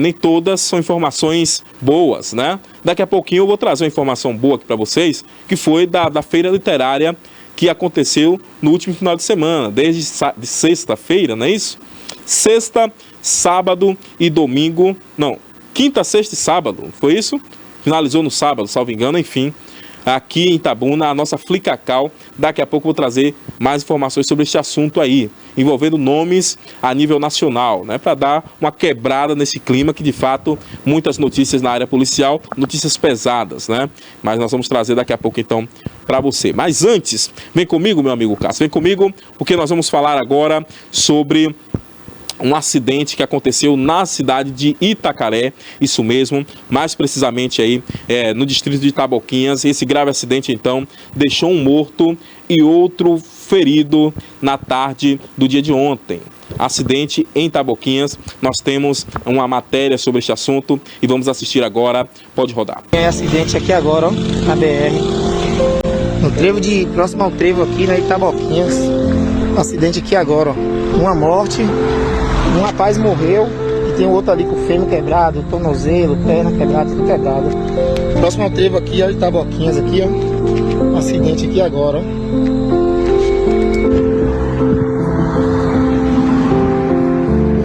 nem todas são informações boas, né? Daqui a pouquinho eu vou trazer uma informação boa aqui para vocês, que foi da feira literária que aconteceu no último final de semana, desde sexta-feira, não é isso? Sexta, sábado e domingo, não, quinta, sexta e sábado, foi isso? Finalizou no sábado, salvo engano, enfim. Aqui em Itabuna, a nossa Flicacau. Daqui a pouco eu vou trazer mais informações sobre este assunto aí, envolvendo nomes a nível nacional, né, para dar uma quebrada nesse clima que, de fato, muitas notícias na área policial, notícias pesadas, né? Mas nós vamos trazer daqui a pouco, então, para você. Mas antes, vem comigo, meu amigo Cássio, vem comigo, porque nós vamos falar agora sobre um acidente que aconteceu na cidade de Itacaré, isso mesmo, mais precisamente aí no distrito de Itaboquinhas. Esse grave acidente, então, deixou um morto e outro ferido na tarde do dia de ontem. Acidente em Itaboquinhas. Nós temos uma matéria sobre este assunto e vamos assistir agora. Pode rodar. Acidente aqui agora, ó, na BR, no trevo próximo ao trevo aqui na Itaboquinhas. Acidente aqui agora, ó. Uma morte. Um rapaz morreu e tem outro ali com o fêmur quebrado, tornozelo, perna quebrada, tudo quebrado. Próximo ao trevo aqui, ó, Itaboquinhas aqui, ó. Um acidente aqui agora, ó.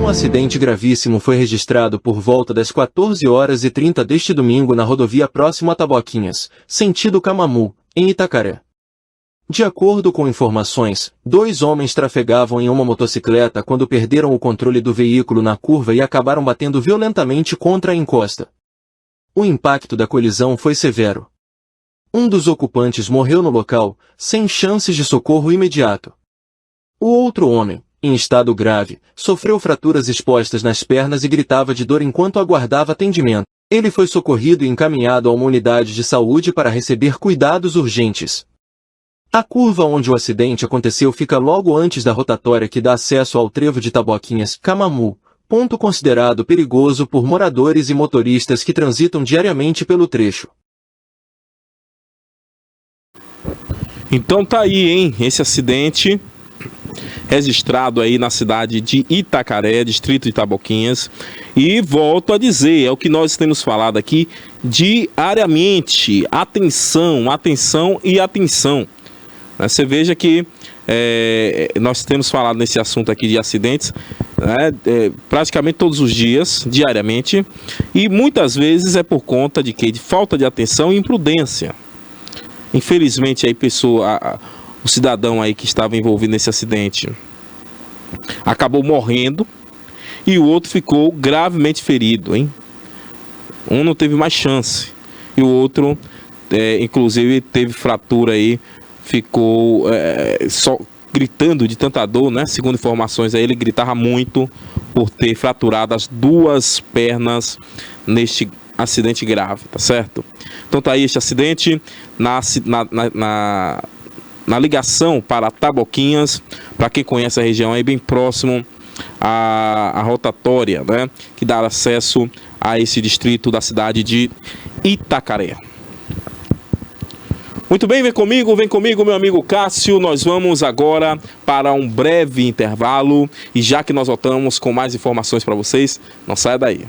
Um acidente gravíssimo foi registrado por volta das 14h30 deste domingo na rodovia próximo a Taboquinhas, sentido Camamu, em Itacaré. De acordo com informações, 2 homens trafegavam em uma motocicleta quando perderam o controle do veículo na curva e acabaram batendo violentamente contra a encosta. O impacto da colisão foi severo. Um dos ocupantes morreu no local, sem chances de socorro imediato. O outro homem, em estado grave, sofreu fraturas expostas nas pernas e gritava de dor enquanto aguardava atendimento. Ele foi socorrido e encaminhado a uma unidade de saúde para receber cuidados urgentes. A curva onde o acidente aconteceu fica logo antes da rotatória que dá acesso ao trevo de Taboquinhas, Camamu, ponto considerado perigoso por moradores e motoristas que transitam diariamente pelo trecho. Então tá aí, hein? Esse acidente registrado aí na cidade de Itacaré, distrito de Itaboquinhas. E volto a dizer, é o que nós temos falado aqui diariamente. Atenção, atenção e atenção. Você veja que nós temos falado nesse assunto aqui de acidentes né, praticamente todos os dias, diariamente, e muitas vezes é por conta de falta de atenção e imprudência. Infelizmente, aí o cidadão aí que estava envolvido nesse acidente acabou morrendo e o outro ficou gravemente ferido, hein? Um não teve mais chance e o outro, inclusive, teve fratura aí, ficou só gritando de tanta dor, né? Segundo informações aí, ele gritava muito por ter fraturado as 2 pernas neste acidente grave, tá certo? Então tá aí este acidente na ligação para Taboquinhas, para quem conhece a região aí, bem próximo à rotatória, né? Que dá acesso a esse distrito da cidade de Itacaré. Muito bem, vem comigo, meu amigo Cássio. Nós vamos agora para um breve intervalo e já que nós voltamos com mais informações para vocês, não saia daí.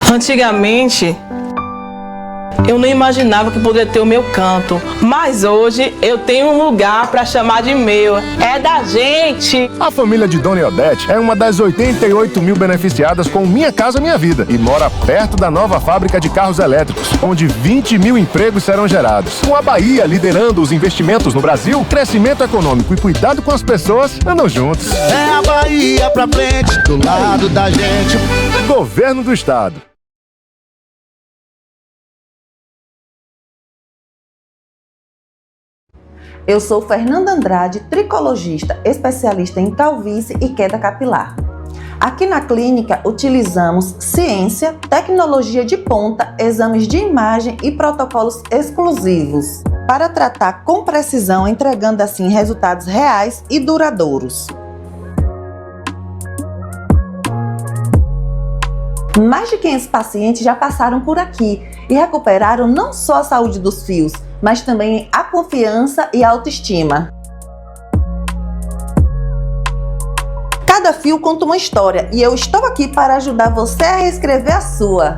Antigamente, eu não imaginava que poderia ter o meu canto, mas hoje eu tenho um lugar para chamar de meu. É da gente! A família de Dona Iodete é uma das 88 mil beneficiadas com Minha Casa Minha Vida e mora perto da nova fábrica de carros elétricos, onde 20 mil empregos serão gerados. Com a Bahia liderando os investimentos no Brasil, crescimento econômico e cuidado com as pessoas andam juntos. É a Bahia pra frente, do lado da gente. Governo do Estado. Eu sou Fernanda Andrade, tricologista, especialista em calvície e queda capilar. Aqui na clínica utilizamos ciência, tecnologia de ponta, exames de imagem e protocolos exclusivos para tratar com precisão, entregando assim resultados reais e duradouros. Mais de 500 pacientes já passaram por aqui e recuperaram não só a saúde dos fios, mas também a confiança e a autoestima. Cada fio conta uma história e eu estou aqui para ajudar você a reescrever a sua.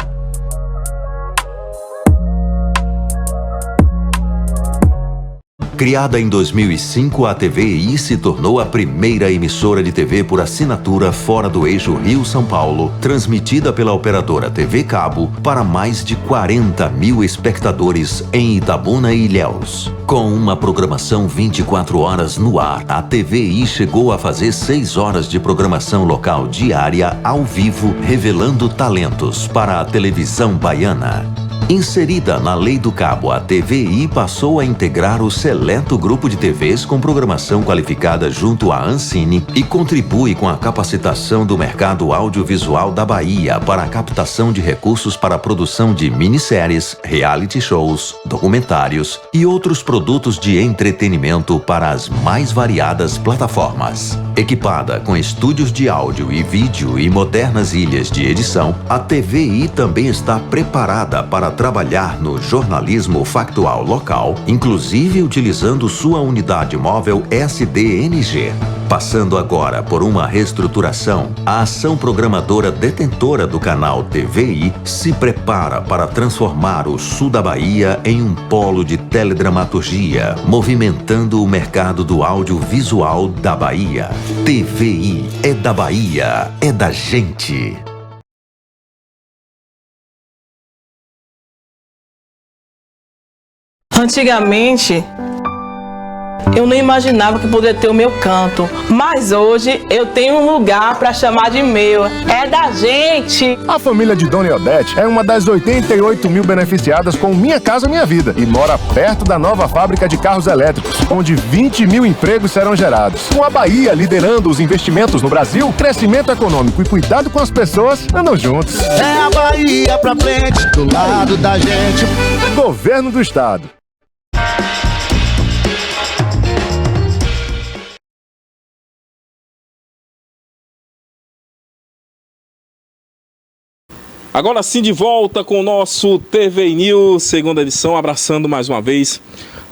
Criada em 2005, a TVI se tornou a primeira emissora de TV por assinatura fora do eixo Rio-São Paulo, transmitida pela operadora TV Cabo para mais de 40 mil espectadores em Itabuna e Ilhéus. Com uma programação 24 horas no ar, a TVI chegou a fazer 6 horas de programação local diária ao vivo, revelando talentos para a televisão baiana. Inserida na Lei do Cabo, a TVI passou a integrar o seleto grupo de TVs com programação qualificada junto à Ancine e contribui com a capacitação do mercado audiovisual da Bahia para a captação de recursos para a produção de minisséries, reality shows, documentários e outros produtos de entretenimento para as mais variadas plataformas. Equipada com estúdios de áudio e vídeo e modernas ilhas de edição, a TVI também está preparada para trabalhar no jornalismo factual local, inclusive utilizando sua unidade móvel SDNG. Passando agora por uma reestruturação, a ação programadora detentora do canal TVI se prepara para transformar o sul da Bahia em um polo de teledramaturgia, movimentando o mercado do audiovisual da Bahia. TVI é da Bahia, é da gente. Antigamente, eu não imaginava que poderia ter o meu canto, mas hoje eu tenho um lugar para chamar de meu. É da gente! A família de Dona Odete é uma das 88 mil beneficiadas com Minha Casa Minha Vida e mora perto da nova fábrica de carros elétricos, onde 20 mil empregos serão gerados. Com a Bahia liderando os investimentos no Brasil, crescimento econômico e cuidado com as pessoas andam juntos. É a Bahia pra frente, do lado da gente. Governo do Estado. Agora sim, de volta com o nosso TV News, segunda edição, abraçando mais uma vez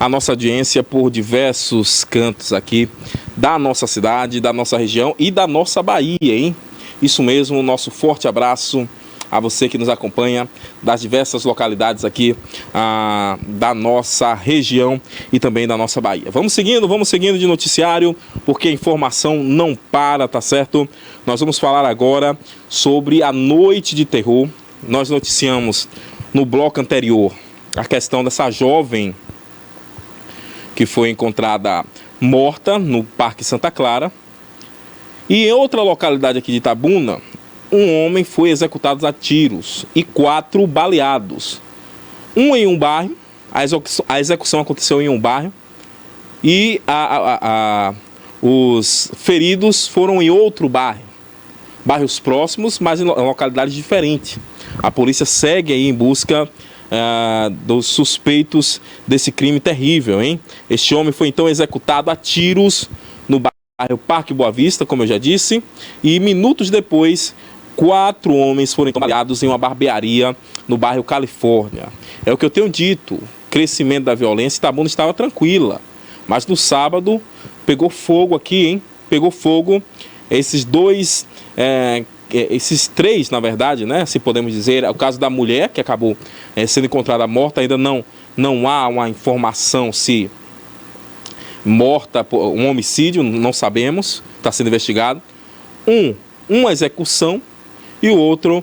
a nossa audiência por diversos cantos aqui da nossa cidade, da nossa região e da nossa Bahia, hein? Isso mesmo, nosso forte abraço a você que nos acompanha das diversas localidades aqui da nossa região e também da nossa Bahia. Vamos seguindo de noticiário, porque a informação não para, tá certo? Nós vamos falar agora sobre a noite de terror. Nós noticiamos no bloco anterior a questão dessa jovem que foi encontrada morta no Parque Santa Clara. E em outra localidade aqui de Itabuna, um homem foi executado a tiros e 4 baleados. Um em um bairro, a execução aconteceu em um bairro e os feridos foram em outro bairro. Bairros próximos, mas em localidades diferentes. A polícia segue aí em busca dos suspeitos desse crime terrível, hein? Este homem foi então executado a tiros no bairro Parque Boa Vista, como eu já disse, e minutos depois 4 homens foram baleados em uma barbearia no bairro Califórnia. É o que eu tenho dito, o crescimento da violência, Itabuna estava tranquila, mas no sábado pegou fogo aqui, hein? Pegou fogo, esses 3, na verdade, né? Se podemos dizer, é o caso da mulher que acabou sendo encontrada morta, ainda não há uma informação se morta por um homicídio, não sabemos, está sendo investigado. Uma execução e o outro,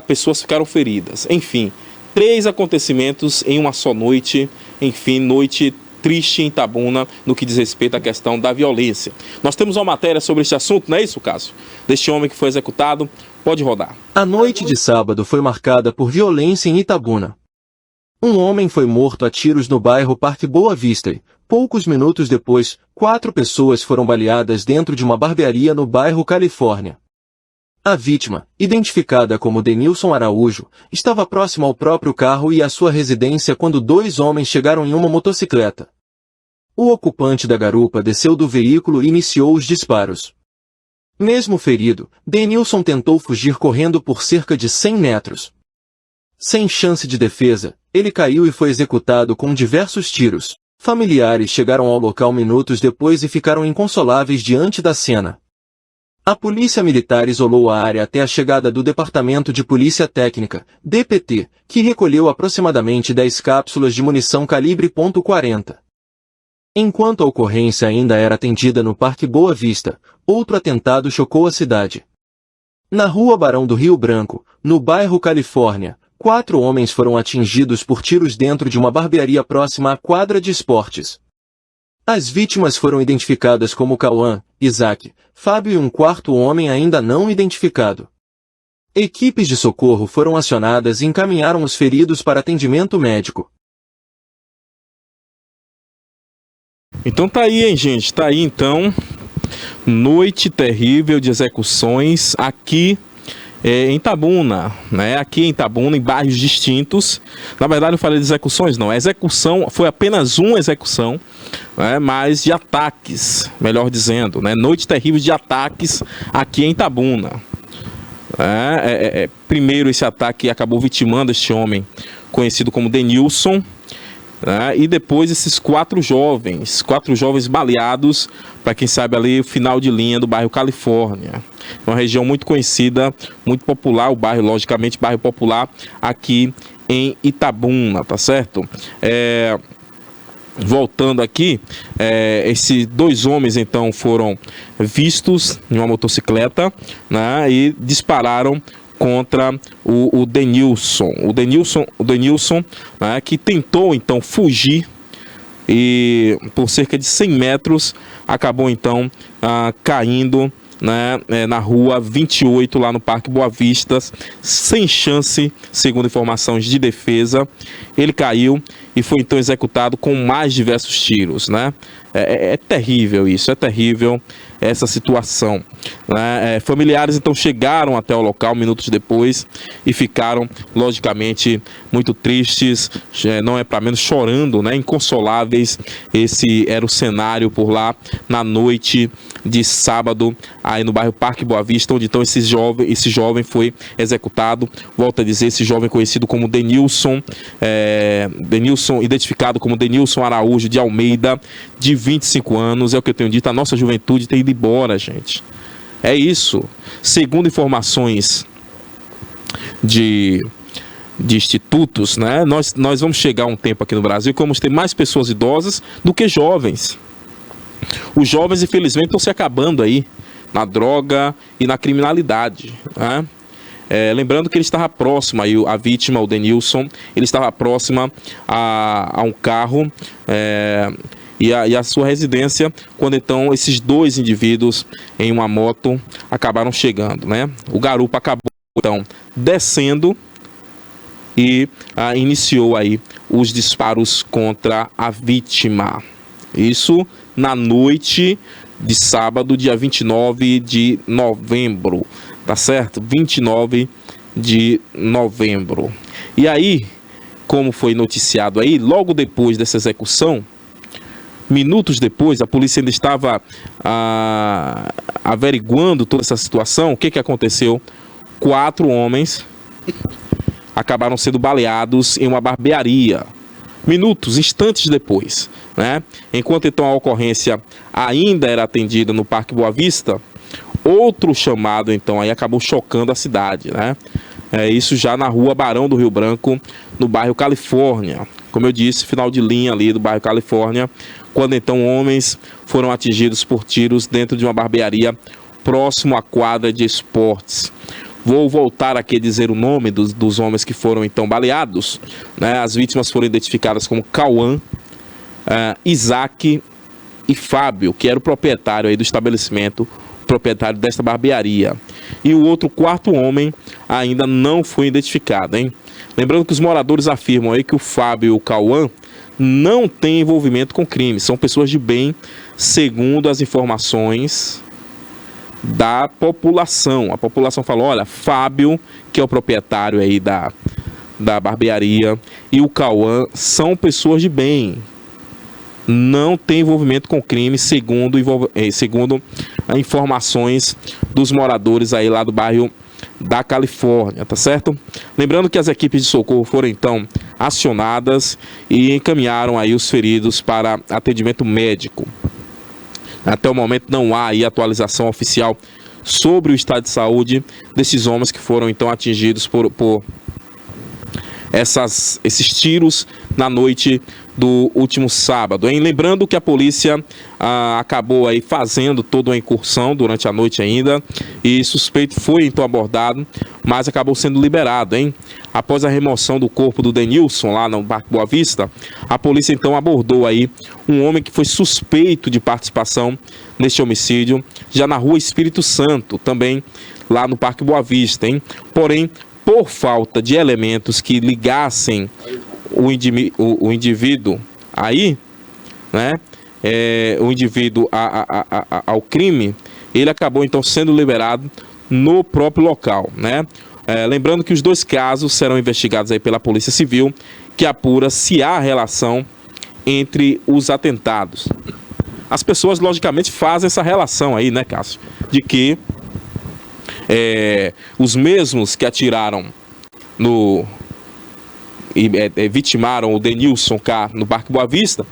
pessoas ficaram feridas. Enfim, 3 acontecimentos em uma só noite, enfim, noite triste em Itabuna no que diz respeito à questão da violência. Nós temos uma matéria sobre este assunto, não é isso, Cássio? Deste homem que foi executado, pode rodar. A noite de sábado foi marcada por violência em Itabuna. Um homem foi morto a tiros no bairro Parque Boa Vista e, poucos minutos depois, 4 pessoas foram baleadas dentro de uma barbearia no bairro Califórnia. A vítima, identificada como Denilson Araújo, estava próxima ao próprio carro e à sua residência quando 2 homens chegaram em uma motocicleta. O ocupante da garupa desceu do veículo e iniciou os disparos. Mesmo ferido, Denilson tentou fugir correndo por cerca de 100 metros. Sem chance de defesa, ele caiu e foi executado com diversos tiros. Familiares chegaram ao local minutos depois e ficaram inconsoláveis diante da cena. A polícia militar isolou a área até a chegada do Departamento de Polícia Técnica, DPT, que recolheu aproximadamente 10 cápsulas de munição calibre .40. Enquanto a ocorrência ainda era atendida no Parque Boa Vista, outro atentado chocou a cidade. Na rua Barão do Rio Branco, no bairro Califórnia, 4 homens foram atingidos por tiros dentro de uma barbearia próxima à quadra de esportes. As vítimas foram identificadas como Cauã, Isaac, Fábio e um 4º homem ainda não identificado. Equipes de socorro foram acionadas e encaminharam os feridos para atendimento médico. Então tá aí, hein, gente? Tá aí, então, noite terrível de execuções aqui em Itabuna, né? Aqui em Itabuna, em bairros distintos. Na verdade, eu falei de execuções, não. A execução foi apenas uma execução, né? Mas de ataques, melhor dizendo, né? Noite terrível de ataques aqui em Itabuna. Primeiro, esse ataque acabou vitimando este homem, conhecido como Denilson, né? E depois esses quatro jovens baleados, para quem sabe ali, o final de linha do bairro Califórnia. Uma região muito conhecida, muito popular, o bairro, logicamente, bairro popular aqui em Itabuna, tá certo? Voltando aqui, esses dois homens então foram vistos em uma motocicleta, né, e dispararam contra o Denilson. O Denilson, né, que tentou então fugir e por cerca de 100 metros acabou então caindo, né, na rua 28, lá no Parque Boa Vista, sem chance, segundo informações de defesa. Ele caiu e foi então executado com mais diversos tiros, né? É terrível isso, é terrível essa situação, né? Familiares então chegaram até o local minutos depois e ficaram, logicamente, muito tristes, não é para menos, chorando, né? Inconsoláveis. Esse era o cenário por lá na noite de sábado, aí no bairro Parque Boa Vista, onde então esse jovem foi executado. Volto a dizer, esse jovem conhecido como Denilson, identificado como Denilson Araújo de Almeida, de 25 anos, é o que eu tenho dito, a nossa juventude tem ido embora, gente. É isso. Segundo informações de institutos, né, nós vamos chegar a um tempo aqui no Brasil que vamos ter mais pessoas idosas do que jovens. Os jovens, infelizmente, estão se acabando aí na droga e na criminalidade, né? Lembrando que ele estava próximo, aí, a vítima, o Denilson, ele estava próxima a um carro e a sua residência, quando então esses dois indivíduos em uma moto acabaram chegando, né? O garupa acabou então descendo e iniciou aí os disparos contra a vítima. Isso na noite de sábado, dia 29 de novembro, tá certo? 29 de novembro. E aí, como foi noticiado aí, logo depois dessa execução, minutos depois, a polícia ainda estava averiguando toda essa situação. O que aconteceu? 4 homens acabaram sendo baleados em uma barbearia. Minutos, instantes depois, né? Enquanto então a ocorrência ainda era atendida no Parque Boa Vista, outro chamado então aí acabou chocando a cidade, né? Isso já na rua Barão do Rio Branco, no bairro Califórnia. Como eu disse, final de linha ali do bairro Califórnia, quando então homens foram atingidos por tiros dentro de uma barbearia próximo à quadra de esportes. Vou voltar aqui a dizer o nome dos homens que foram então baleados, né? As vítimas foram identificadas como Cauã, Isaac e Fábio, que era o proprietário aí do estabelecimento, proprietário desta barbearia. E o outro 4º homem ainda não foi identificado, hein? Lembrando que os moradores afirmam aí que o Fábio e o Cauã não têm envolvimento com crime, são pessoas de bem, segundo as informações da população. A população falou: olha, Fábio, que é o proprietário aí da barbearia, e o Cauã são pessoas de bem, não tem envolvimento com crime, segundo informações dos moradores aí lá do bairro da Califórnia, tá certo? Lembrando que as equipes de socorro foram então acionadas e encaminharam aí os feridos para atendimento médico. Até o momento não há aí atualização oficial sobre o estado de saúde desses homens que foram então atingidos por esses tiros na noite do último sábado, hein? Lembrando que a polícia acabou aí fazendo toda uma incursão durante a noite ainda, e suspeito foi então abordado, mas acabou sendo liberado, hein? Após a remoção do corpo do Denilson lá no Parque Boa Vista, a polícia então abordou aí um homem que foi suspeito de participação neste homicídio, já na Rua Espírito Santo, também lá no Parque Boa Vista, hein? Porém, por falta de elementos que ligassem o indivíduo aí, né, o indivíduo ao crime, ele acabou então sendo liberado no próprio local, né? Lembrando que os dois casos serão investigados aí pela Polícia Civil, que apura se há relação entre os atentados. As pessoas logicamente fazem essa relação aí, né, Cássio, de que os mesmos que atiraram vitimaram o Denilson cá no Parque Boa Vista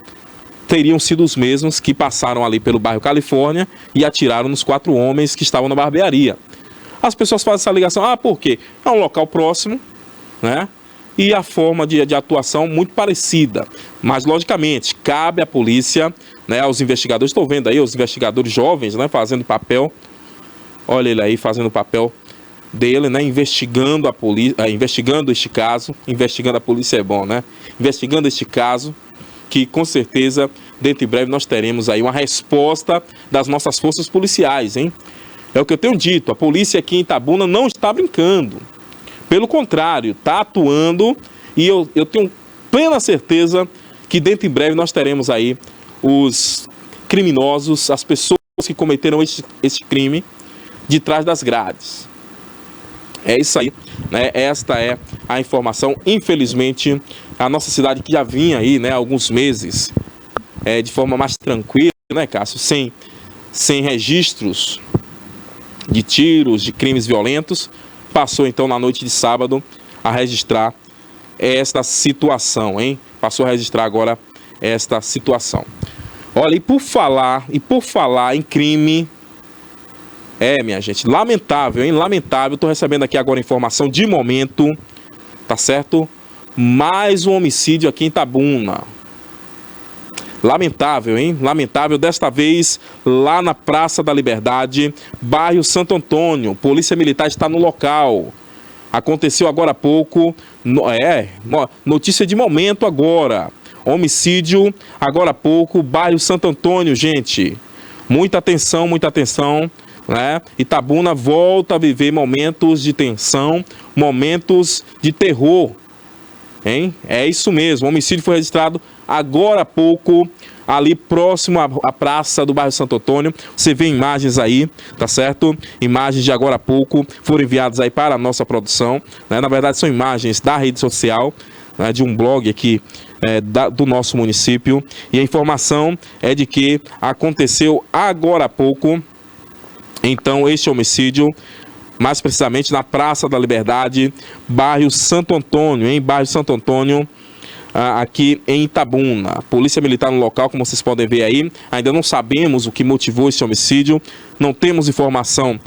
teriam sido os mesmos que passaram ali pelo bairro Califórnia e atiraram nos 4 homens que estavam na barbearia. As pessoas fazem essa ligação, por quê? É um local próximo, né? E a forma de atuação muito parecida. Mas, logicamente, cabe à polícia, né, aos investigadores, estou vendo aí os investigadores jovens, né, fazendo papel, olha ele aí fazendo o papel dele, né, investigando a polícia, investigando este caso, investigando a polícia é bom, né? Investigando este caso, que com certeza, dentro em breve, nós teremos aí uma resposta das nossas forças policiais, hein? É o que eu tenho dito, a polícia aqui em Itabuna não está brincando. Pelo contrário, está atuando, e eu tenho plena certeza que dentro em breve nós teremos aí os criminosos, as pessoas que cometeram este crime, de trás das grades. É isso aí, né? Esta é a informação. Infelizmente, a nossa cidade que já vinha aí, né, há alguns meses, de forma mais tranquila, né, Cássio? Sem registros de tiros, de crimes violentos, passou então na noite de sábado a registrar esta situação, hein? Passou a registrar agora esta situação. Olha, e por falar em crime, minha gente, lamentável, hein? Lamentável, tô recebendo aqui agora informação de momento, tá certo? Mais um homicídio aqui em Itabuna. Lamentável, hein? Lamentável, desta vez lá na Praça da Liberdade, bairro Santo Antônio. Polícia Militar está no local. Aconteceu agora há pouco, notícia de momento agora. Homicídio agora há pouco, bairro Santo Antônio, gente. Muita atenção, né? Itabuna volta a viver momentos de tensão, momentos de terror, hein? É isso mesmo, o homicídio foi registrado agora há pouco, ali próximo à praça do bairro Santo Antônio. Você vê imagens aí, tá certo? Imagens de agora há pouco foram enviadas aí para a nossa produção, né? Na verdade são imagens da rede social, né, de um blog aqui do nosso município. E a informação é de que aconteceu agora há pouco, então, este homicídio, mais precisamente na Praça da Liberdade, bairro Santo Antônio, em bairro Santo Antônio, aqui em Itabuna. Polícia Militar no local, como vocês podem ver aí. Ainda não sabemos o que motivou esse homicídio, não temos informação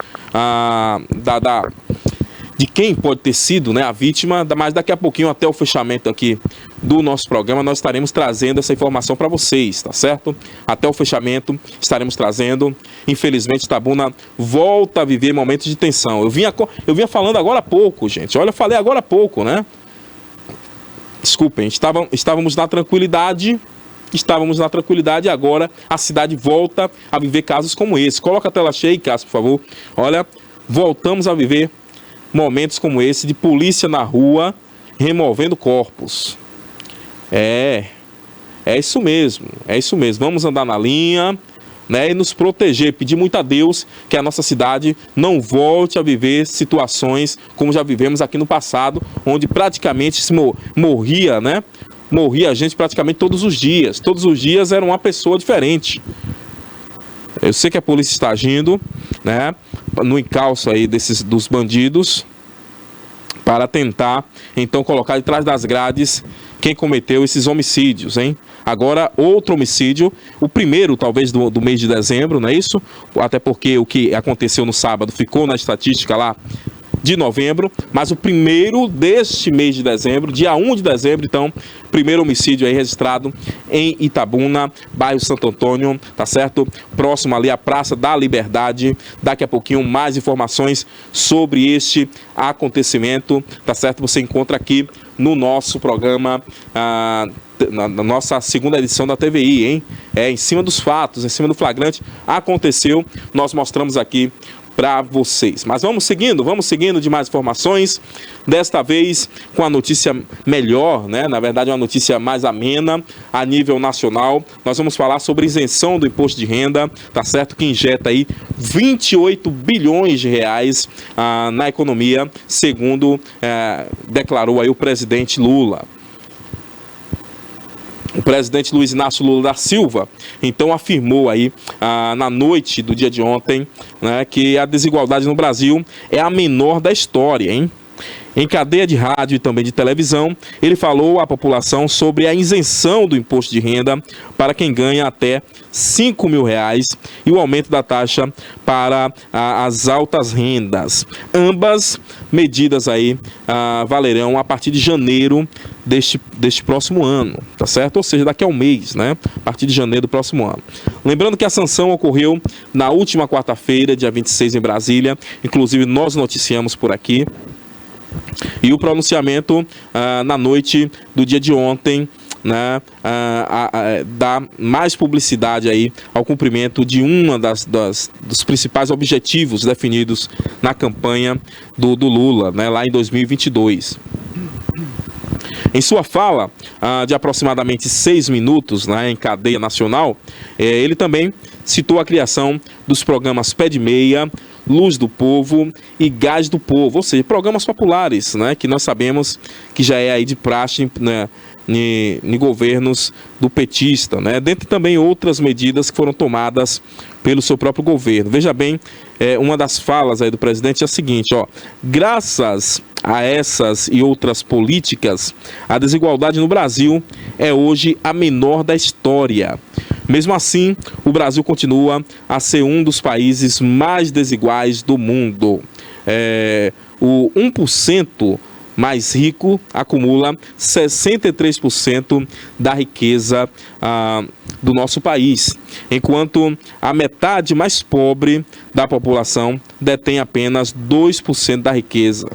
de quem pode ter sido, né, a vítima, mas daqui a pouquinho, até o fechamento aqui do nosso programa, nós estaremos trazendo essa informação para vocês, tá certo? Até o fechamento estaremos trazendo. Infelizmente, Itabuna volta a viver momentos de tensão. Eu vinha falando agora há pouco, gente. Olha, eu falei agora há pouco, né? Desculpem, estávamos na tranquilidade. Estávamos na tranquilidade e agora a cidade volta a viver casos como esse. Coloca a tela cheia, Cássio, por favor. Olha, voltamos a viver momentos como esse de polícia na rua removendo corpos. É isso mesmo, Vamos andar na linha, né, e nos proteger, pedir muito a Deus que a nossa cidade não volte a viver situações como já vivemos aqui no passado, onde praticamente se morria, né? Morria gente praticamente todos os dias era uma pessoa diferente. Eu sei que a polícia está agindo, né, no encalço aí dos bandidos, para tentar, então, colocar de trás das grades quem cometeu esses homicídios, hein? Agora, outro homicídio, o primeiro, talvez, do mês de dezembro, não é isso? Até porque o que aconteceu no sábado ficou na estatística lá de novembro, mas o primeiro deste mês de dezembro, dia 1 de dezembro, então, primeiro homicídio aí registrado em Itabuna, bairro Santo Antônio, tá certo? Próximo ali à Praça da Liberdade. Daqui a pouquinho mais informações sobre este acontecimento, tá certo? Você encontra aqui no nosso programa, na nossa segunda edição da TVI, hein? Em cima dos fatos, em cima do flagrante, aconteceu, nós mostramos aqui para vocês. Mas vamos seguindo de mais informações, desta vez com a notícia melhor, né? Na verdade, uma notícia mais amena a nível nacional. Nós vamos falar sobre isenção do imposto de renda, tá certo? Que injeta aí 28 bilhões de reais na economia, segundo declarou aí o presidente Lula. O presidente Luiz Inácio Lula da Silva, então, afirmou aí, na noite do dia de ontem, né, que a desigualdade no Brasil é a menor da história, hein? Em cadeia de rádio e também de televisão, ele falou à população sobre a isenção do imposto de renda para quem ganha até R$5 mil e o aumento da taxa para as altas rendas. Ambas medidas aí valerão a partir de janeiro deste próximo ano, tá certo? Ou seja, daqui a um mês, né? A partir de janeiro do próximo ano. Lembrando que a sanção ocorreu na última quarta-feira, dia 26, em Brasília. Inclusive, nós noticiamos por aqui. E o pronunciamento na noite do dia de ontem, né, dá mais publicidade aí ao cumprimento de uma dos principais objetivos definidos na campanha do Lula, né, lá em 2022. Em sua fala, de aproximadamente 6 minutos, né, em cadeia nacional, ele também citou a criação dos programas Pé de Meia, Luz do Povo e Gás do Povo, ou seja, programas populares, né, que nós sabemos que já é aí de praxe, né, em governos do petista, né, dentre também outras medidas que foram tomadas pelo seu próprio governo. Veja bem, uma das falas aí do presidente é a seguinte, ó: graças a essas e outras políticas, a desigualdade no Brasil é hoje a menor da história. Mesmo assim, o Brasil continua a ser um dos países mais desiguais do mundo. O 1% mais rico acumula 63% da riqueza do nosso país, enquanto a metade mais pobre da população detém apenas 2% da riqueza.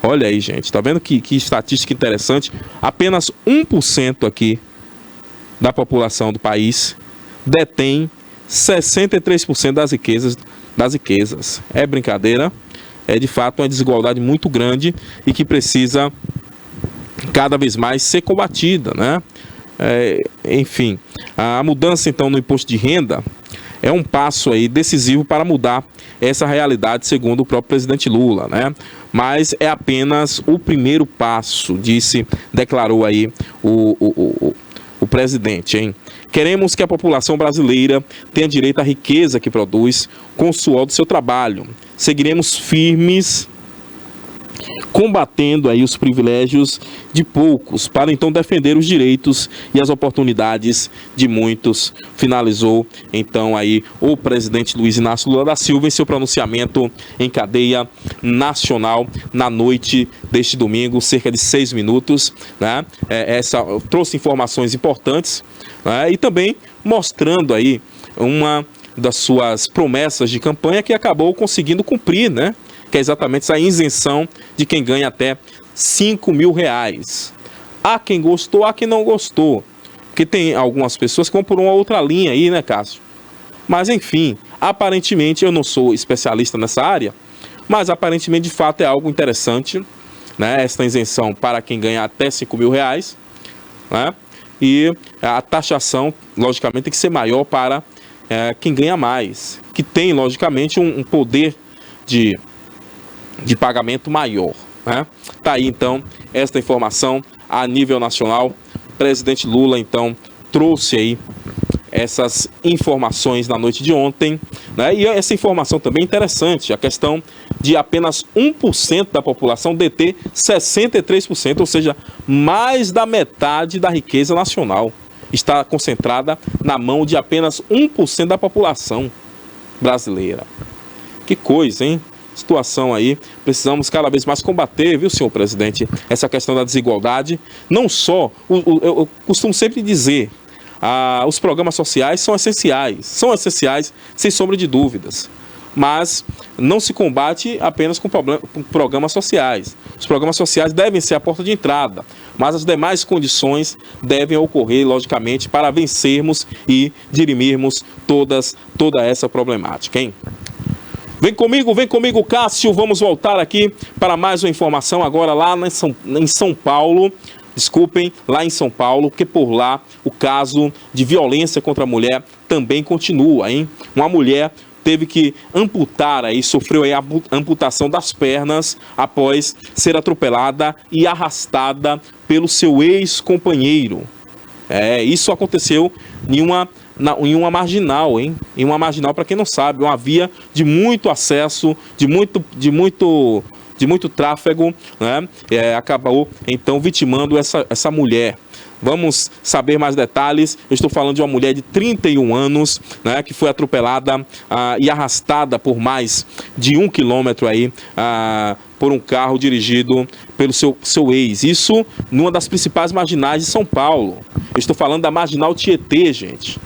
Olha aí, gente, tá vendo que estatística interessante? Apenas 1% aqui da população do país detém 63% das riquezas. É brincadeira? É de fato uma desigualdade muito grande e que precisa cada vez mais ser combatida, né? Enfim, a mudança então no imposto de renda é um passo aí decisivo para mudar essa realidade, segundo o próprio presidente Lula, né? Mas é apenas o primeiro passo, declarou aí o presidente, hein? Queremos que a população brasileira tenha direito à riqueza que produz com o suor do seu trabalho. Seguiremos firmes, combatendo aí os privilégios de poucos, para então defender os direitos e as oportunidades de muitos, finalizou então aí o presidente Luiz Inácio Lula da Silva em seu pronunciamento em cadeia nacional na noite deste domingo, cerca de 6 minutos, né? Trouxe informações importantes, né? E também mostrando aí uma das suas promessas de campanha que acabou conseguindo cumprir, né? Que é exatamente essa isenção de quem ganha até R$5 mil. Há quem gostou, há quem não gostou. Porque tem algumas pessoas que vão por uma outra linha aí, né, Cássio? Mas, enfim, aparentemente, eu não sou especialista nessa área, mas aparentemente, de fato, é algo interessante, né? Esta isenção para quem ganha até R$5 mil, né? E a taxação, logicamente, tem que ser maior para quem ganha mais, que tem, logicamente, um poder de pagamento maior, né? Tá aí, então, esta informação a nível nacional. O presidente Lula, então, trouxe aí essas informações na noite de ontem, né? E essa informação também é interessante, a questão de apenas 1% da população deter 63%, ou seja, mais da metade da riqueza nacional está concentrada na mão de apenas 1% da população brasileira. Que coisa, hein? situação aí. Precisamos cada vez mais combater, viu, senhor presidente, essa questão da desigualdade. Não só, eu costumo sempre dizer, os programas sociais são essenciais, sem sombra de dúvidas. Mas não se combate apenas com programas sociais. Os programas sociais devem ser a porta de entrada, mas as demais condições devem ocorrer, logicamente, para vencermos e dirimirmos toda essa problemática, hein? Vem comigo, Cássio. Vamos voltar aqui para mais uma informação agora lá em São Paulo. Desculpem, lá em São Paulo, porque por lá o caso de violência contra a mulher também continua, hein? Uma mulher teve que sofreu aí a amputação das pernas após ser atropelada e arrastada pelo seu ex-companheiro. Isso aconteceu em uma marginal, hein? Em uma marginal, para quem não sabe, uma via de muito acesso, de muito tráfego, né? Acabou então vitimando essa mulher. Vamos saber mais detalhes. Eu estou falando de uma mulher de 31 anos, né, que foi atropelada e arrastada por mais de 1 quilômetro aí, por um carro dirigido pelo seu ex. Isso numa das principais marginais de São Paulo. Eu estou falando da Marginal Tietê, gente.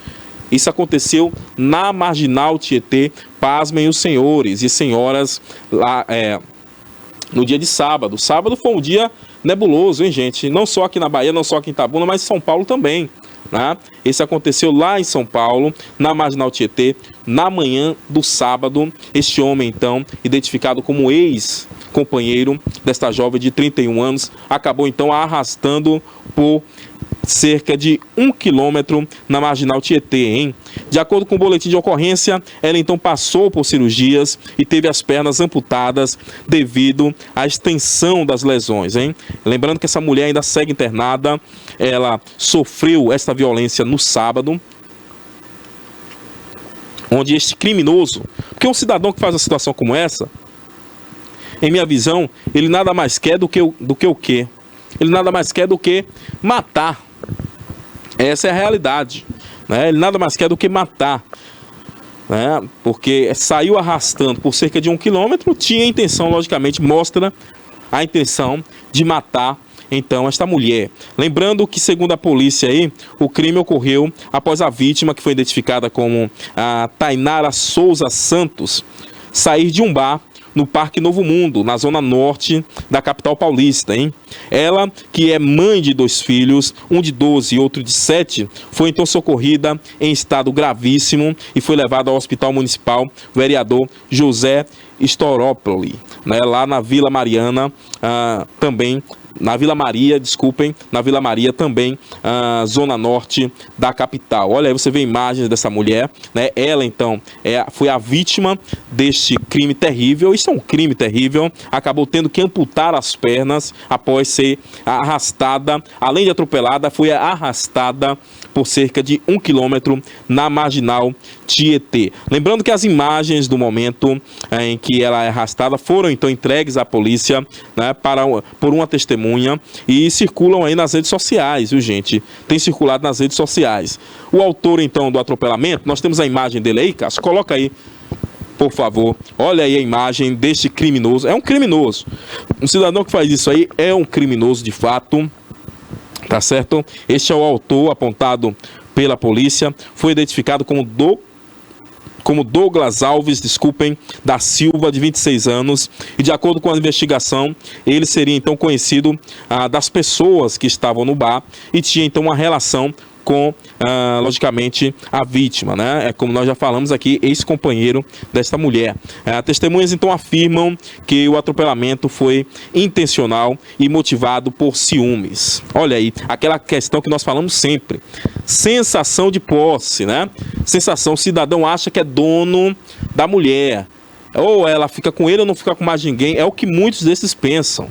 Isso aconteceu na Marginal Tietê. Pasmem os senhores e senhoras lá, no dia de sábado. Sábado foi um dia nebuloso, hein, gente? Não só aqui na Bahia, não só aqui em Itabuna, mas em São Paulo também, né? Esse aconteceu lá em São Paulo, na Marginal Tietê, na manhã do sábado. Este homem, então, identificado como ex-companheiro desta jovem de 31 anos, acabou, então, arrastando por cerca de 1 quilômetro na Marginal Tietê, hein? De acordo com o boletim de ocorrência, ela então passou por cirurgias e teve as pernas amputadas devido à extensão das lesões, hein? Lembrando que essa mulher ainda segue internada. Ela sofreu esta violência no sábado, onde este criminoso, porque um cidadão que faz uma situação como essa, em minha visão, ele nada mais quer do que o quê? Ele nada mais quer do que matar. Essa é a realidade, né? Ele nada mais quer do que matar, né? Porque saiu arrastando por cerca de 1 quilômetro, tinha a intenção, logicamente, mostra a intenção de matar, então, esta mulher. Lembrando que, segundo a polícia aí, o crime ocorreu após a vítima, que foi identificada como a Tainara Souza Santos, sair de um bar no Parque Novo Mundo, na zona norte da capital paulista, hein? Ela, que é mãe de 2 filhos, um de 12 e outro de 7, foi então socorrida em estado gravíssimo e foi levada ao Hospital Municipal Vereador José Storópoli, né? Lá na Vila Mariana, também, na Vila Maria, também, zona norte da capital. Olha aí, você vê imagens dessa mulher, né? Ela, então, foi a vítima deste crime terrível. Isso é um crime terrível. Acabou tendo que amputar as pernas após ser arrastada, além de atropelada, foi arrastada por cerca de 1 quilômetro na Marginal Tietê. Lembrando que as imagens do momento em que ela é arrastada foram então entregues à polícia, né, por uma testemunha, e circulam aí nas redes sociais, viu, gente? Tem circulado nas redes sociais. O autor então do atropelamento, nós temos a imagem dele aí, Cássio, coloca aí, por favor. Olha aí a imagem deste criminoso. É um criminoso. Um cidadão que faz isso aí é um criminoso de fato. Tá certo? Este é o autor apontado pela polícia. Foi identificado como Douglas Alves, da Silva, de 26 anos. E de acordo com a investigação, ele seria então conhecido das pessoas que estavam no bar e tinha então uma relação com, logicamente, a vítima, né? É como nós já falamos aqui, ex-companheiro desta mulher. Testemunhas, então, afirmam que o atropelamento foi intencional e motivado por ciúmes. Olha aí, aquela questão que nós falamos sempre. Sensação de posse, né? Sensação, o cidadão acha que é dono da mulher. Ou ela fica com ele ou não fica com mais ninguém. É o que muitos desses pensam.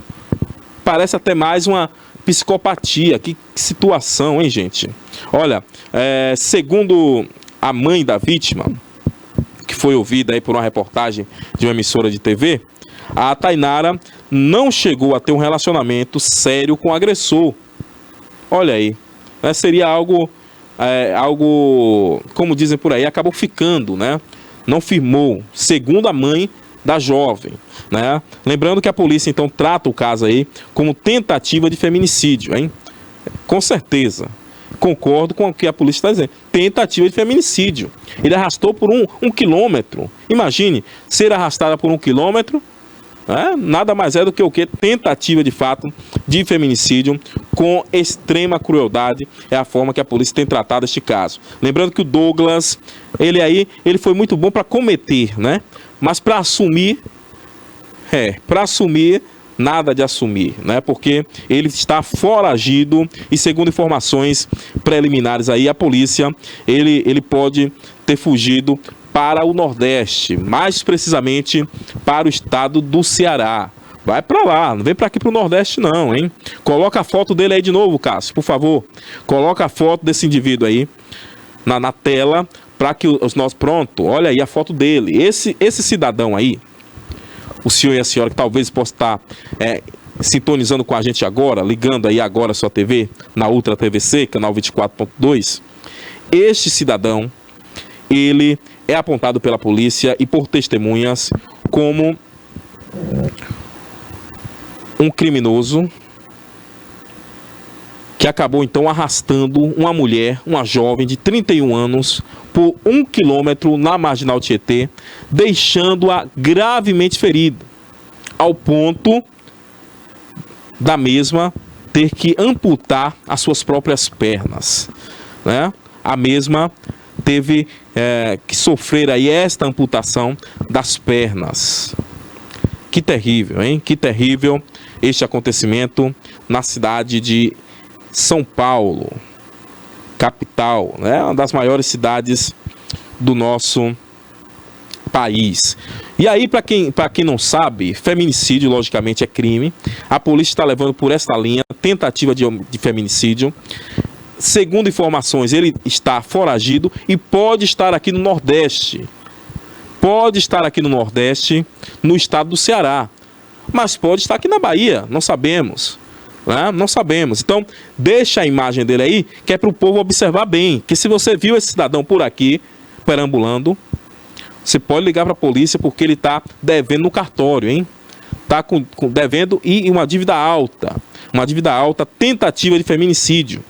Parece até mais uma psicopatia. Que situação, hein, gente? Olha, segundo a mãe da vítima, que foi ouvida aí por uma reportagem de uma emissora de TV, a Tainara não chegou a ter um relacionamento sério com o agressor. Olha aí, né? Seria algo, como dizem por aí, acabou ficando, né? Não firmou. Segundo a mãe da jovem, né? Lembrando que a polícia então trata o caso aí como tentativa de feminicídio, hein? Com certeza, concordo com o que a polícia está dizendo, tentativa de feminicídio. Ele arrastou por um quilômetro. Imagine, ser arrastada por 1 quilômetro, nada mais é do que o que? Tentativa de fato de feminicídio com extrema crueldade. É a forma que a polícia tem tratado este caso. Lembrando que o Douglas, ele foi muito bom para cometer, né? Mas para assumir, nada de assumir, né? Porque ele está foragido e, segundo informações preliminares aí, a polícia, ele pode ter fugido para o Nordeste, mais precisamente para o estado do Ceará. Vai para lá, não vem para aqui para o Nordeste não, hein? Coloca a foto dele aí de novo, Cássio, por favor. Coloca a foto desse indivíduo aí na tela para que os nossos... Pronto, olha aí a foto dele. Esse cidadão aí, o senhor e a senhora que talvez possa estar sintonizando com a gente agora, ligando aí agora a sua TV, na Ultra TVC, canal 24.2, este cidadão, ele é apontado pela polícia e por testemunhas como um criminoso que acabou então arrastando uma mulher, uma jovem de 31 anos, por 1 quilômetro na Marginal Tietê, deixando-a gravemente ferida, ao ponto da mesma ter que amputar as suas próprias pernas, né? A mesma teve que sofrer aí esta amputação das pernas. Que terrível, hein? Que terrível este acontecimento na cidade de São Paulo, capital, né? Uma das maiores cidades do nosso país. E aí, para quem não sabe, feminicídio, logicamente, é crime. A polícia está levando por esta linha, tentativa de feminicídio. Segundo informações, ele está foragido e pode estar aqui no Nordeste. Pode estar aqui no Nordeste, no estado do Ceará. Mas pode estar aqui na Bahia, não sabemos. Não sabemos. Então, deixa a imagem dele aí, que é para o povo observar bem. Que se você viu esse cidadão por aqui, perambulando, você pode ligar para a polícia porque ele está devendo no cartório, hein? Está devendo e uma dívida alta. Uma dívida alta, tentativa de feminicídio.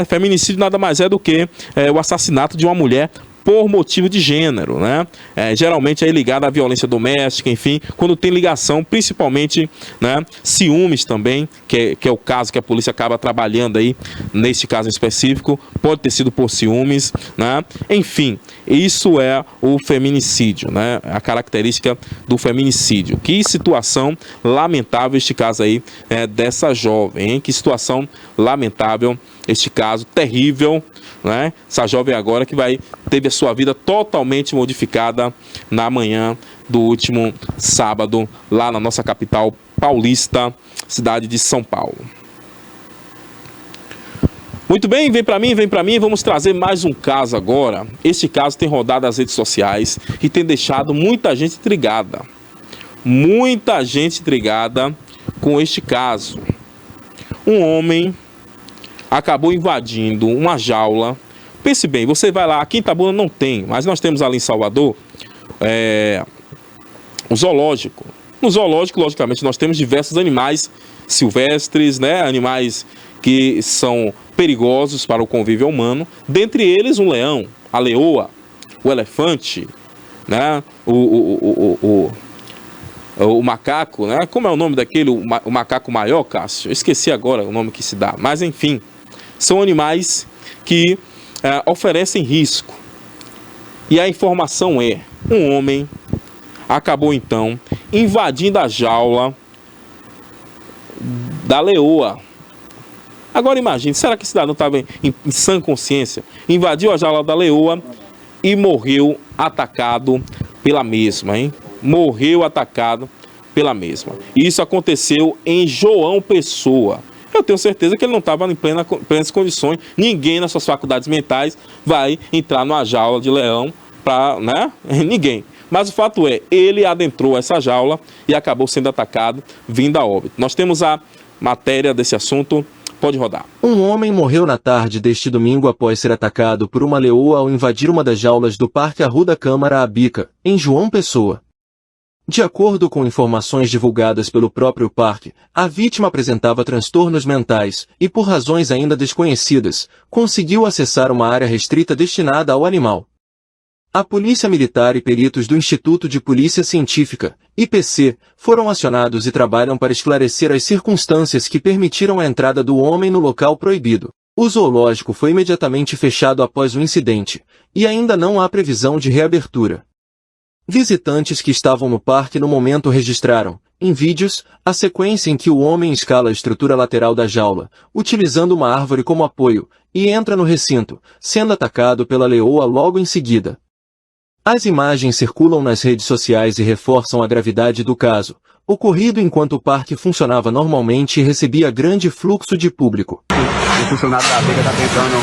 Feminicídio nada mais é do que o assassinato de uma mulher por motivo de gênero, né? Geralmente é ligado à violência doméstica, enfim, quando tem ligação, principalmente, né, ciúmes também, que é o caso que a polícia acaba trabalhando aí, neste caso específico, pode ter sido por ciúmes, né? Enfim, isso é o feminicídio, né? A característica do feminicídio. Que situação lamentável este caso aí dessa jovem, hein? Que situação lamentável este caso, terrível, né? Essa jovem agora que teve a sua vida totalmente modificada na manhã do último sábado, lá na nossa capital paulista, cidade de São Paulo. Muito bem, vem para mim, vamos trazer mais um caso agora. Este caso tem rodado as redes sociais e tem deixado muita gente intrigada. Muita gente intrigada com este caso. Um homem acabou invadindo uma jaula. Pense bem, você vai lá, aqui em Itabuna não tem, mas nós temos ali em Salvador o zoológico. No zoológico, logicamente, nós temos diversos animais silvestres, né? Animais que são perigosos para o convívio humano. Dentre eles, um leão, a leoa, o elefante, né? O macaco, né? Como é o nome daquele, o macaco maior, Cássio? Eu esqueci agora o nome que se dá, mas enfim, são animais que oferecem risco. E a informação é, um homem acabou então invadindo a jaula da leoa. Agora imagine, será que esse cidadão estava em sã consciência? Invadiu a jaula da leoa e morreu atacado pela mesma, hein? Morreu atacado pela mesma. Isso aconteceu em João Pessoa. Eu tenho certeza que ele não estava em plenas condições. Ninguém nas suas faculdades mentais vai entrar numa jaula de leão para, né? Ninguém. Mas o fato é, ele adentrou essa jaula e acabou sendo atacado, vindo a óbito. Nós temos a matéria desse assunto. Pode rodar. Um homem morreu na tarde deste domingo após ser atacado por uma leoa ao invadir uma das jaulas do Parque Arruda Câmara Abica, em João Pessoa. De acordo com informações divulgadas pelo próprio parque, a vítima apresentava transtornos mentais e, por razões ainda desconhecidas, conseguiu acessar uma área restrita destinada ao animal. A Polícia Militar e peritos do Instituto de Polícia Científica, IPC, foram acionados e trabalham para esclarecer as circunstâncias que permitiram a entrada do homem no local proibido. O zoológico foi imediatamente fechado após o incidente, e ainda não há previsão de reabertura. Visitantes que estavam no parque no momento registraram, em vídeos, a sequência em que o homem escala a estrutura lateral da jaula, utilizando uma árvore como apoio, e entra no recinto, sendo atacado pela leoa logo em seguida. As imagens circulam nas redes sociais e reforçam a gravidade do caso, ocorrido enquanto o parque funcionava normalmente e recebia grande fluxo de público. O funcionário da Veiga está tentando...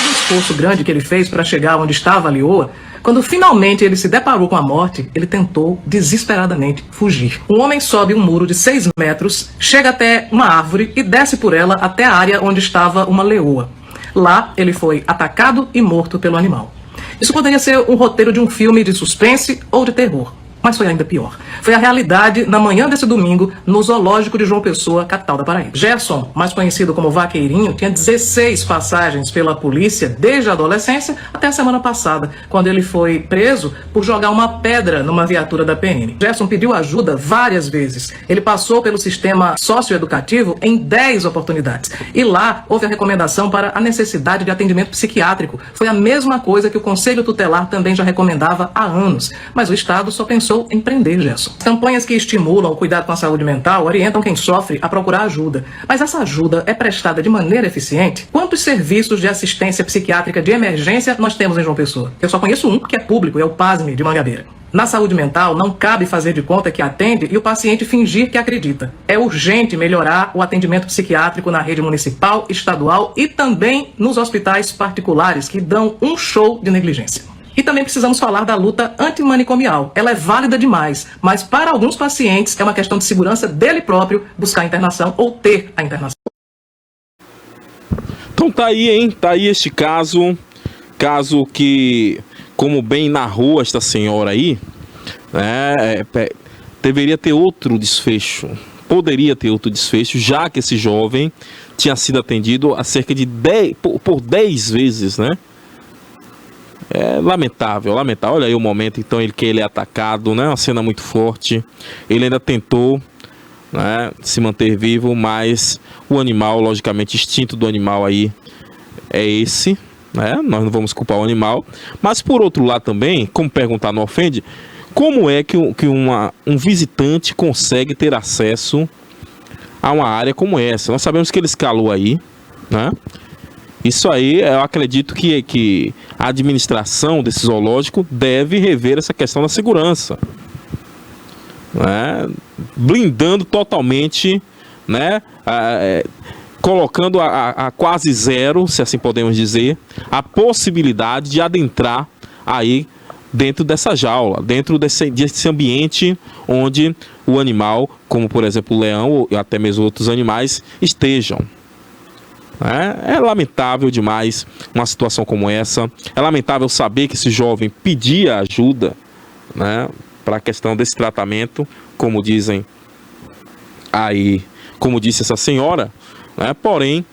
O esforço grande que ele fez para chegar onde estava a leoa, quando finalmente ele se deparou com a morte, ele tentou desesperadamente fugir. Um homem sobe um muro de 6 metros, chega até uma árvore e desce por ela até a área onde estava uma leoa. Lá, ele foi atacado e morto pelo animal. Isso poderia ser um roteiro de um filme de suspense ou de terror. Mas foi ainda pior. Foi a realidade na manhã desse domingo no zoológico de João Pessoa, capital da Paraíba. Gerson, mais conhecido como Vaqueirinho, tinha 16 passagens pela polícia desde a adolescência até a semana passada, quando ele foi preso por jogar uma pedra numa viatura da PM. Gerson pediu ajuda várias vezes. Ele passou pelo sistema socioeducativo em 10 oportunidades. E lá houve a recomendação para a necessidade de atendimento psiquiátrico. Foi a mesma coisa que o Conselho Tutelar também já recomendava há anos. Mas o Estado só pensou em prender Gerson. Campanhas que estimulam o cuidado com a saúde mental orientam quem sofre a procurar ajuda. Mas essa ajuda é prestada de maneira eficiente? Quantos serviços de assistência psiquiátrica de emergência nós temos em João Pessoa? Eu só conheço um que é público, é o PASME de Mangabeira. Na saúde mental, não cabe fazer de conta que atende e o paciente fingir que acredita. É urgente melhorar o atendimento psiquiátrico na rede municipal, estadual e também nos hospitais particulares que dão um show de negligência. E também precisamos falar da luta antimanicomial. Ela é válida demais, mas para alguns pacientes é uma questão de segurança dele próprio buscar a internação ou ter a internação. Então tá aí, hein? Tá aí este caso que, como bem narrou esta senhora aí, né, deveria ter outro desfecho. Poderia ter outro desfecho, já que esse jovem tinha sido atendido a cerca de 10 vezes, né? É lamentável, lamentável. Olha aí o momento então que ele é atacado, né? Uma cena muito forte. Ele ainda tentou, né, se manter vivo, mas o animal, logicamente, o instinto do animal aí é esse, né? Nós não vamos culpar o animal. Mas por outro lado também, como perguntar não ofende, como é que um visitante consegue ter acesso a uma área como essa? Nós sabemos que ele escalou aí, né? Isso aí, eu acredito que a administração desse zoológico deve rever essa questão da segurança, né? Blindando totalmente, né? Colocando a quase zero, se assim podemos dizer, a possibilidade de adentrar aí dentro dessa jaula, dentro desse ambiente onde o animal, como por exemplo o leão ou até mesmo outros animais, estejam. É lamentável demais uma situação como essa. É lamentável saber que esse jovem pedia ajuda, né, para a questão desse tratamento, como dizem aí, como disse essa senhora, né? Porém,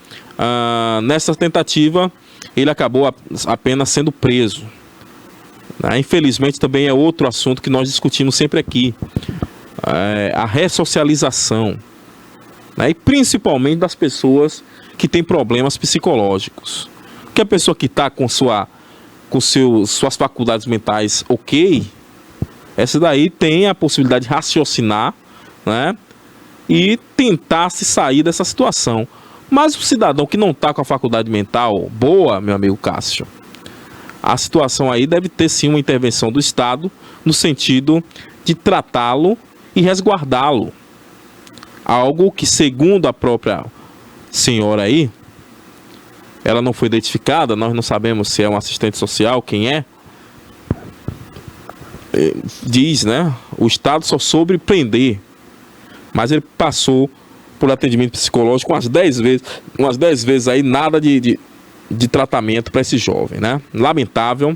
nessa tentativa ele acabou apenas sendo preso, né? Infelizmente também é outro assunto que nós discutimos sempre aqui, a ressocialização, né? E principalmente das pessoas que têm problemas psicológicos. Porque a pessoa que está com suas faculdades mentais ok, essa daí tem a possibilidade de raciocinar, né, e tentar se sair dessa situação. Mas o cidadão que não está com a faculdade mental boa, meu amigo Cássio, a situação aí deve ter sim uma intervenção do Estado no sentido de tratá-lo e resguardá-lo. Algo que, segundo a própria senhora aí, ela não foi identificada, nós não sabemos se é um assistente social, quem é, diz, né, o Estado só soube prender, mas ele passou por atendimento psicológico umas 10 vezes aí, nada de tratamento para esse jovem, né? Lamentável.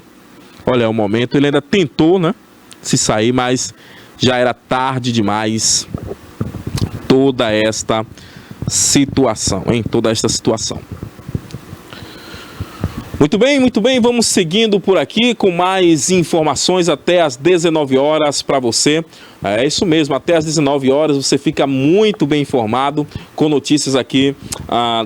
Olha o momento, ele ainda tentou, né, se sair, mas já era tarde demais. Toda esta situação, hein? Toda esta situação. Muito bem, vamos seguindo por aqui com mais informações até às 19 horas para você. É isso mesmo, até às 19 horas você fica muito bem informado com notícias aqui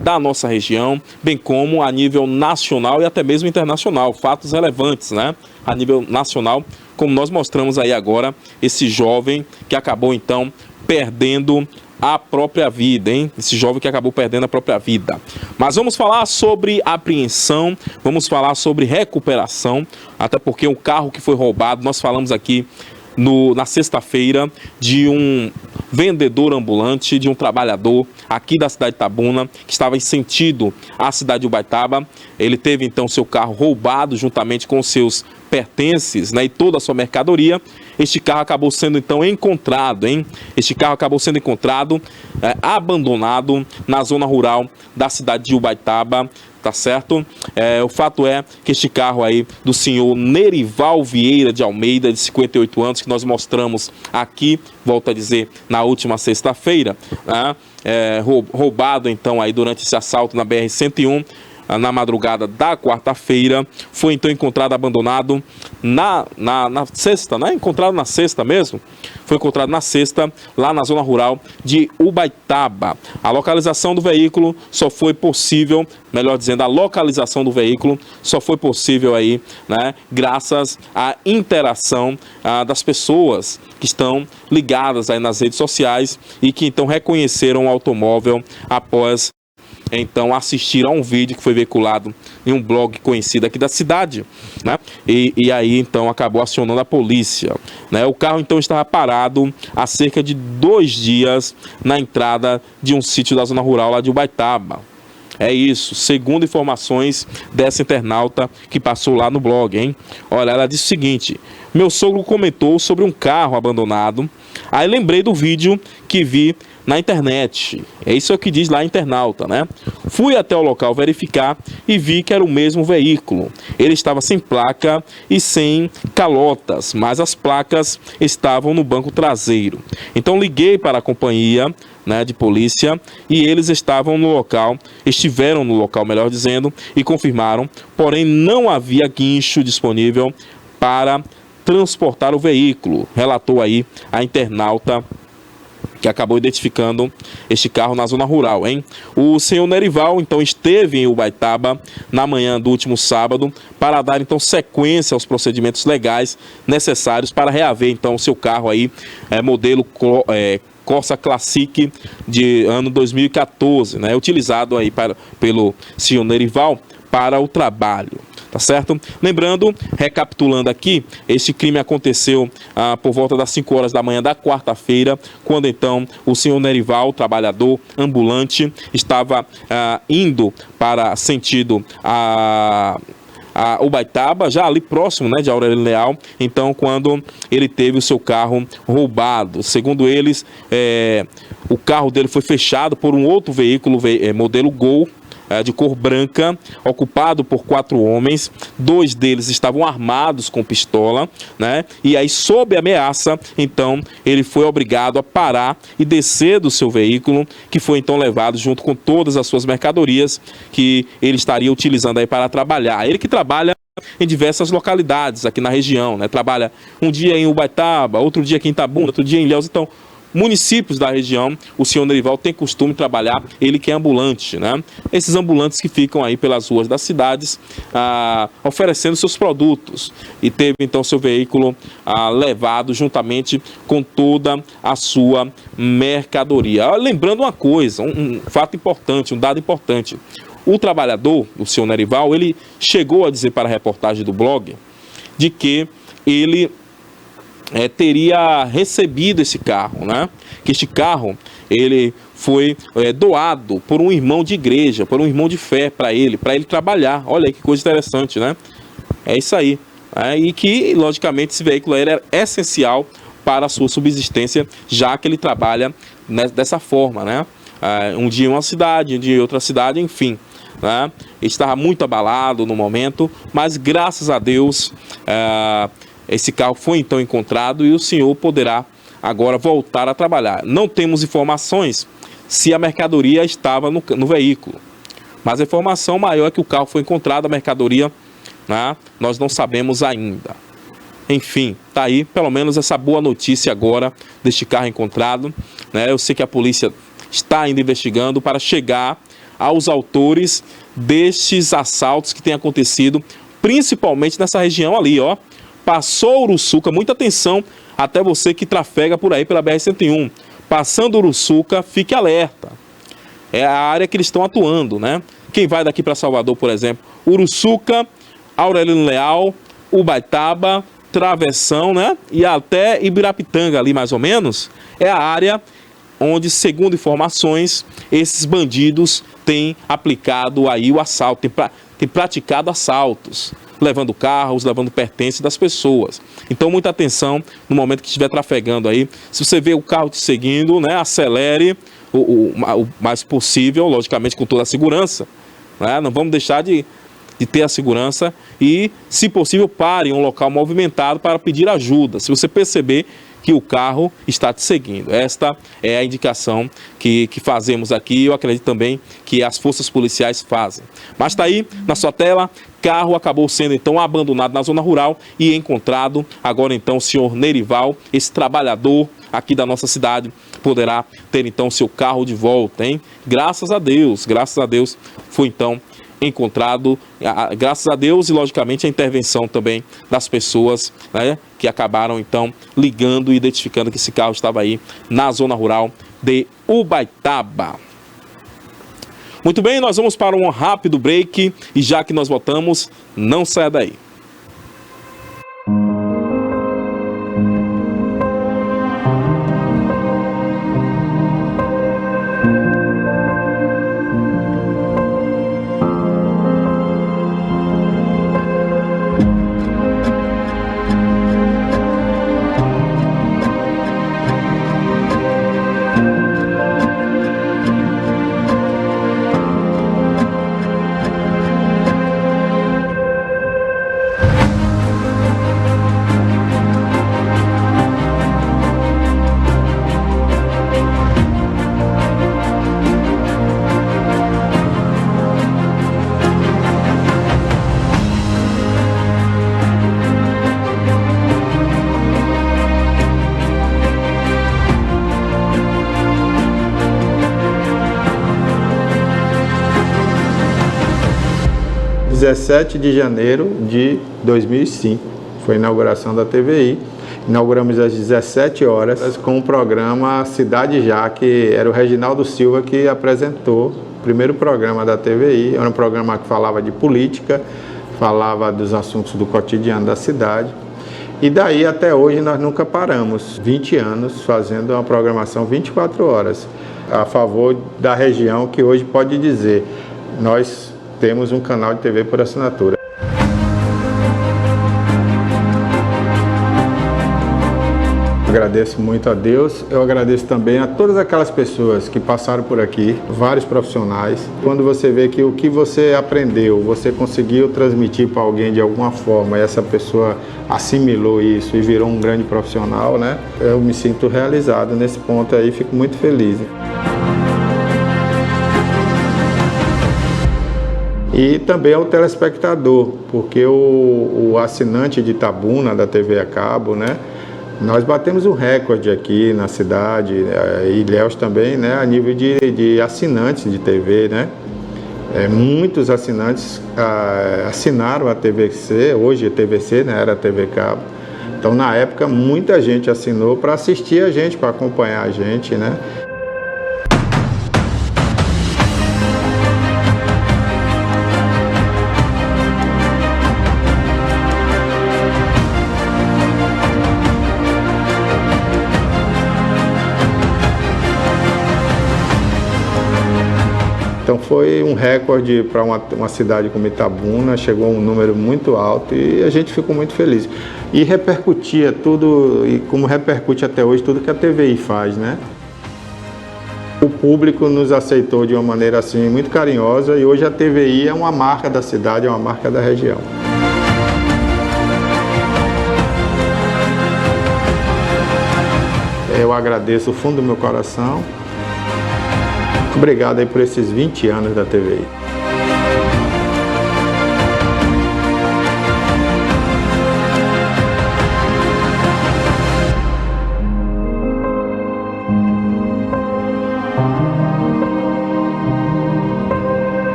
da nossa região, bem como a nível nacional e até mesmo internacional, fatos relevantes, né? A nível nacional, como nós mostramos aí agora, esse jovem que acabou então perdendo a própria vida, hein? Esse jovem que acabou perdendo a própria vida. Mas vamos falar sobre apreensão, vamos falar sobre recuperação, até porque o carro que foi roubado, nós falamos aqui na sexta-feira de um vendedor ambulante, de um trabalhador aqui da cidade de Itabuna, que estava em sentido à cidade de Ubaitaba. Ele teve então seu carro roubado juntamente com seus pertences, né, e toda a sua mercadoria. Este carro acabou sendo então encontrado, hein? Este carro acabou sendo encontrado abandonado na zona rural da cidade de Ubaitaba, tá certo? O fato é que este carro aí do senhor Nerival Vieira de Almeida, de 58 anos, que nós mostramos aqui, volto a dizer, na última sexta-feira, né? Roubado então aí durante esse assalto na BR-101, na madrugada da quarta-feira, foi então encontrado abandonado na sexta, né? Encontrado na sexta mesmo. Foi encontrado na sexta, lá na zona rural de Ubaitaba. A localização do veículo só foi possível, melhor dizendo, a localização do veículo só foi possível aí, né? Graças à interação das pessoas que estão ligadas aí nas redes sociais e que então reconheceram o automóvel após então assistir a um vídeo que foi veiculado em um blog conhecido aqui da cidade, né? E aí então acabou acionando a polícia, né? O carro então estava parado há cerca de 2 dias na entrada de um sítio da zona rural lá de Ubaitaba. É isso, segundo informações dessa internauta que passou lá no blog, hein? Olha, ela disse o seguinte: meu sogro comentou sobre um carro abandonado, aí lembrei do vídeo que vi na internet. É isso que diz lá a internauta, né? Fui até o local verificar e vi que era o mesmo veículo. Ele estava sem placa e sem calotas, mas as placas estavam no banco traseiro. Então liguei para a companhia, né, de polícia, e eles estiveram no local, melhor dizendo, e confirmaram, porém não havia guincho disponível para transportar o veículo, relatou aí a internauta que acabou identificando este carro na zona rural, hein? O senhor Nerival, então, esteve em Ubaitaba na manhã do último sábado para dar, então, sequência aos procedimentos legais necessários para reaver, então, o seu carro aí, modelo Corsa Classic de ano 2014, né? Utilizado aí pelo senhor Nerival para o trabalho. Tá certo? Lembrando, recapitulando aqui, este crime aconteceu por volta das 5 horas da manhã da quarta-feira, quando então o senhor Nerival, trabalhador ambulante, estava indo para sentido a Ubaitaba, já ali próximo, né, de Aurélio Leal, então quando ele teve o seu carro roubado. Segundo eles, o carro dele foi fechado por um outro veículo, modelo Gol, de cor branca, ocupado por 4 homens. 2 deles estavam armados com pistola, né? E aí, sob ameaça, então, ele foi obrigado a parar e descer do seu veículo, que foi então levado junto com todas as suas mercadorias que ele estaria utilizando aí para trabalhar. Ele que trabalha em diversas localidades aqui na região, né? Trabalha um dia em Ubaitaba, outro dia aqui em Itabuna, outro dia em Ilhéus. Então, municípios da região, o senhor Nerival tem costume de trabalhar, ele que é ambulante, né? Esses ambulantes que ficam aí pelas ruas das cidades, oferecendo seus produtos. E teve então seu veículo levado juntamente com toda a sua mercadoria. Lembrando uma coisa, um fato importante, um dado importante. O trabalhador, o senhor Nerival, ele chegou a dizer para a reportagem do blog de que ele teria recebido esse carro, né? Que este carro, ele foi doado por um irmão de igreja, por um irmão de fé para ele trabalhar. Olha aí que coisa interessante, né? É isso aí. E que, logicamente, esse veículo era essencial para a sua subsistência, já que ele trabalha dessa forma, né? Um dia em uma cidade, um dia em outra cidade, enfim, né? Ele estava muito abalado no momento, mas graças a Deus, Esse carro foi então encontrado e o senhor poderá agora voltar a trabalhar. Não temos informações se a mercadoria estava no veículo, mas a informação maior é que o carro foi encontrado, a mercadoria, né, nós não sabemos ainda. Enfim, tá aí pelo menos essa boa notícia agora deste carro encontrado, né? Eu sei que a polícia está ainda investigando para chegar aos autores destes assaltos que têm acontecido, principalmente nessa região ali, ó. Passou Uruçuca, muita atenção, até você que trafega por aí pela BR-101. Passando Uruçuca, fique alerta. É a área que eles estão atuando, né? Quem vai daqui para Salvador, por exemplo, Uruçuca, Aurelino Leal, Ubaitaba, Travessão, né? E até Ibirapitanga ali, mais ou menos, é a área onde, segundo informações, esses bandidos têm aplicado aí o assalto, têm praticado assaltos, levando carros, levando pertences das pessoas. Então, muita atenção no momento que estiver trafegando aí. Se você vê o carro te seguindo, né, acelere o mais possível, logicamente com toda a segurança, né? Não vamos deixar de ter a segurança e, se possível, pare em um local movimentado para pedir ajuda, se você perceber que o carro está te seguindo. Esta é a indicação que fazemos aqui e eu acredito também que as forças policiais fazem. Mas está aí na sua tela, carro acabou sendo então abandonado na zona rural e encontrado. Agora então o senhor Nerival, esse trabalhador aqui da nossa cidade, poderá ter então seu carro de volta, hein? Graças a Deus foi então encontrado, graças a Deus, e logicamente a intervenção também das pessoas, né, que acabaram então ligando e identificando que esse carro estava aí na zona rural de Ubaitaba. Muito bem, nós vamos para um rápido break e já que nós voltamos, não saia daí. Dia 17 de janeiro de 2005, foi a inauguração da TVI. Inauguramos às 17 horas com o programa Cidade Já, que era o Reginaldo Silva que apresentou o primeiro programa da TVI. Era um programa que falava de política, falava dos assuntos do cotidiano da cidade. E daí até hoje nós nunca paramos, 20 anos fazendo uma programação 24 horas a favor da região, que hoje pode dizer, nós temos um canal de TV por assinatura. Agradeço muito a Deus, eu agradeço também a todas aquelas pessoas que passaram por aqui, vários profissionais. Quando você vê que o que você aprendeu, você conseguiu transmitir para alguém de alguma forma, e essa pessoa assimilou isso e virou um grande profissional, né? Eu me sinto realizado nesse ponto aí, fico muito feliz. E também ao telespectador, porque o assinante de Itabuna, da TV a cabo, né? Nós batemos um recorde aqui na cidade, e Ilhéus também, né? A nível de assinantes de TV, né? Muitos assinantes assinaram a TVC, hoje a TVC, né? Era a TV Cabo. Então, na época, muita gente assinou para assistir a gente, para acompanhar a gente, né? Então foi um recorde para uma cidade como Itabuna, chegou a um número muito alto e a gente ficou muito feliz. E repercutia tudo, e como repercute até hoje, tudo que a TVI faz, né? O público nos aceitou de uma maneira assim muito carinhosa e hoje a TVI é uma marca da cidade, é uma marca da região. Eu agradeço do fundo do meu coração. Obrigado aí por esses 20 anos da TVI.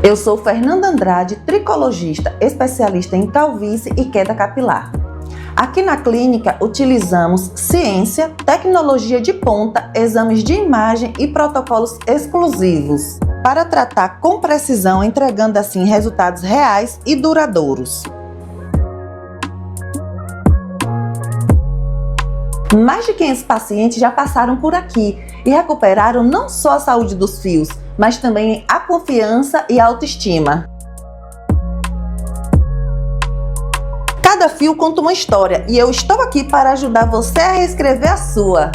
Eu sou Fernanda Andrade, tricologista, especialista em calvície e queda capilar. Aqui na clínica utilizamos ciência, tecnologia de ponta, exames de imagem e protocolos exclusivos para tratar com precisão, entregando assim resultados reais e duradouros. Mais de 500 pacientes já passaram por aqui e recuperaram não só a saúde dos fios, mas também a confiança e a autoestima. Cada fio conta uma história e eu estou aqui para ajudar você a reescrever a sua.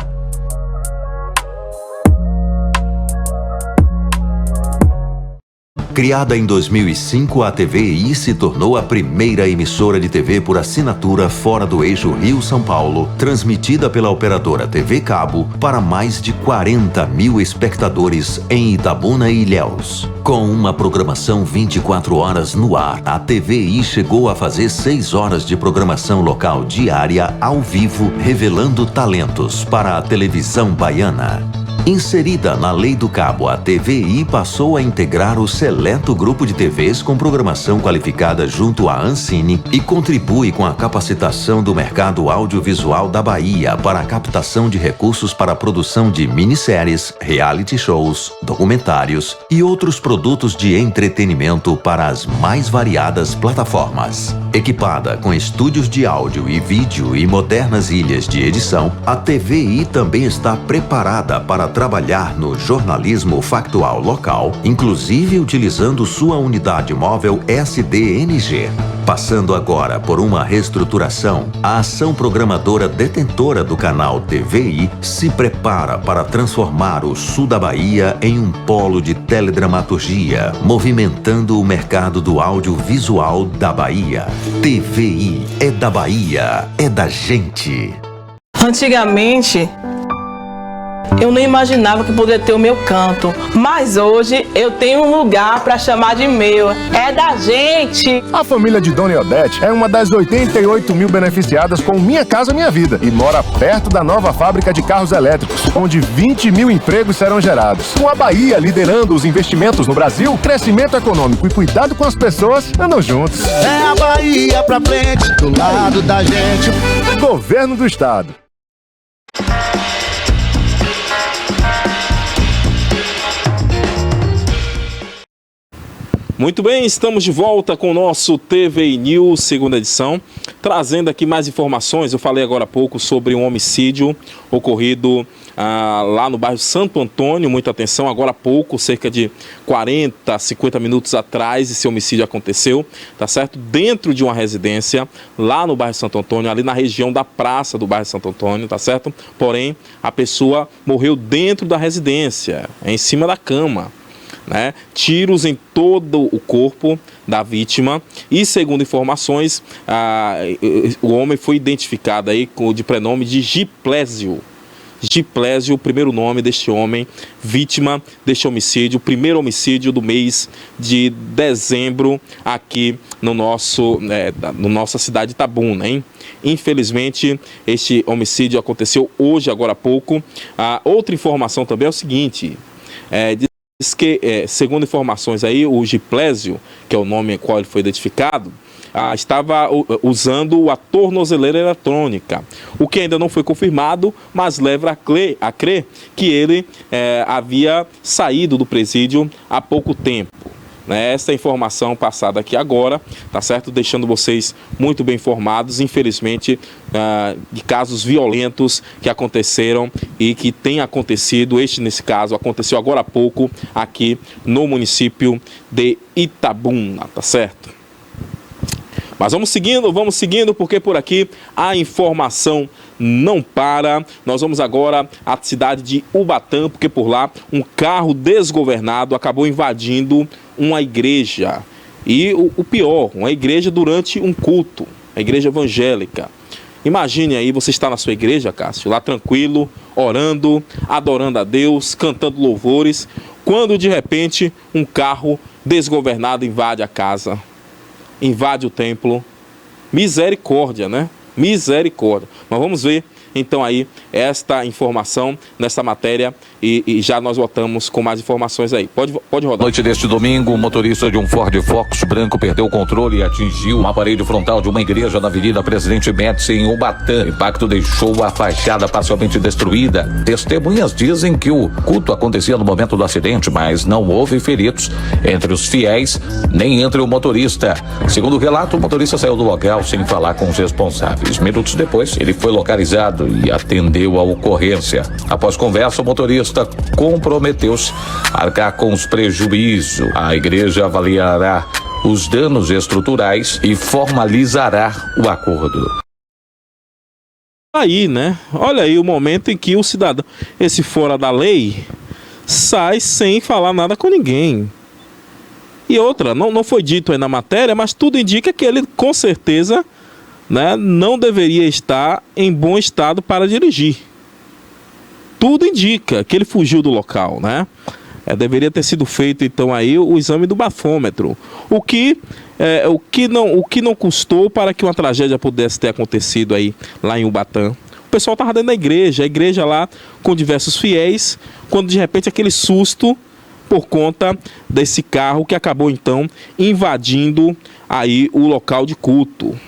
Criada em 2005, a TVI se tornou a primeira emissora de TV por assinatura fora do eixo Rio-São Paulo, transmitida pela operadora TV Cabo para mais de 40 mil espectadores em Itabuna e Ilhéus. Com uma programação 24 horas no ar, a TVI chegou a fazer 6 horas de programação local diária ao vivo, revelando talentos para a televisão baiana. Inserida na Lei do Cabo, a TVI passou a integrar o seleto grupo de TVs com programação qualificada junto à Ancine e contribui com a capacitação do mercado audiovisual da Bahia para a captação de recursos para a produção de minisséries, reality shows, documentários e outros produtos de entretenimento para as mais variadas plataformas. Equipada com estúdios de áudio e vídeo e modernas ilhas de edição, a TVI também está preparada para trabalhar no jornalismo factual local, inclusive utilizando sua unidade móvel SDNG. Passando agora por uma reestruturação, a ação programadora detentora do canal TVI se prepara para transformar o sul da Bahia em um polo de teledramaturgia, movimentando o mercado do audiovisual da Bahia. TVI é da Bahia, é da gente. Antigamente, eu não imaginava que poderia ter o meu canto, mas hoje eu tenho um lugar para chamar de meu. É da gente! A família de Dona Odete é uma das 88 mil beneficiadas com Minha Casa Minha Vida e mora perto da nova fábrica de carros elétricos, onde 20 mil empregos serão gerados. Com a Bahia liderando os investimentos no Brasil, crescimento econômico e cuidado com as pessoas andam juntos. É a Bahia pra frente, do lado da gente. Governo do Estado. Muito bem, estamos de volta com o nosso TVI News, segunda edição, trazendo aqui mais informações. Eu falei agora há pouco sobre um homicídio ocorrido lá no bairro Santo Antônio. Muita atenção, agora há pouco, cerca de 40, 50 minutos atrás, esse homicídio aconteceu, tá certo? Dentro de uma residência, lá no bairro Santo Antônio, ali na região da praça do bairro Santo Antônio, tá certo? Porém, a pessoa morreu dentro da residência, em cima da cama. Né? Tiros em todo o corpo da vítima e, segundo informações, o homem foi identificado aí de prenome de Giplésio. Giplésio, o primeiro nome deste homem, vítima deste homicídio, o primeiro homicídio do mês de dezembro aqui no nossa cidade de Itabuna, hein? Infelizmente, este homicídio aconteceu hoje, agora há pouco. Outra informação também é o seguinte, diz que, segundo informações aí, o Giplésio, que é o nome qual ele foi identificado, estava usando a tornozeleira eletrônica, o que ainda não foi confirmado, mas leva a crer que ele havia saído do presídio há pouco tempo. né, essa informação passada aqui agora, tá certo? Deixando vocês muito bem informados, infelizmente, de casos violentos que aconteceram e que tem acontecido. Nesse caso, aconteceu agora há pouco aqui no município de Itabuna, tá certo? Mas vamos seguindo, porque por aqui a informação não para. Nós vamos agora à cidade de Ubatã, porque por lá um carro desgovernado acabou invadindo uma igreja. E o pior, uma igreja durante um culto, a igreja evangélica. Imagine aí, você está na sua igreja, Cássio, lá tranquilo, orando, adorando a Deus, cantando louvores, quando de repente um carro desgovernado invade a casa. Invade o templo. Misericórdia, né? Misericórdia. Mas vamos ver então aí esta informação nesta matéria e já nós voltamos com mais informações aí. Pode rodar. Noite deste domingo, o motorista de um Ford Focus branco perdeu o controle e atingiu uma parede frontal de uma igreja na Avenida Presidente Médici, em Ubatã. O impacto deixou a fachada parcialmente destruída. Testemunhas dizem que o culto acontecia no momento do acidente, mas não houve feridos entre os fiéis nem entre o motorista. Segundo o relato, o motorista saiu do local sem falar com os responsáveis. Minutos depois, ele foi localizado e atendeu a ocorrência. Após conversa, o motorista comprometeu-se a arcar com os prejuízos. A igreja avaliará os danos estruturais e formalizará o acordo. Aí, né? Olha aí o momento em que o cidadão, esse fora da lei, sai sem falar nada com ninguém. E outra, não foi dito aí na matéria, mas tudo indica que ele com certeza, né, não deveria estar em bom estado para dirigir. Tudo indica que ele fugiu do local, né? Deveria ter sido feito então aí o exame do bafômetro. O que não custou para que uma tragédia pudesse ter acontecido aí lá em Ubatã. O pessoal estava dentro da igreja, a igreja lá com diversos fiéis, quando de repente aquele susto por conta desse carro que acabou então invadindo aí o local de culto.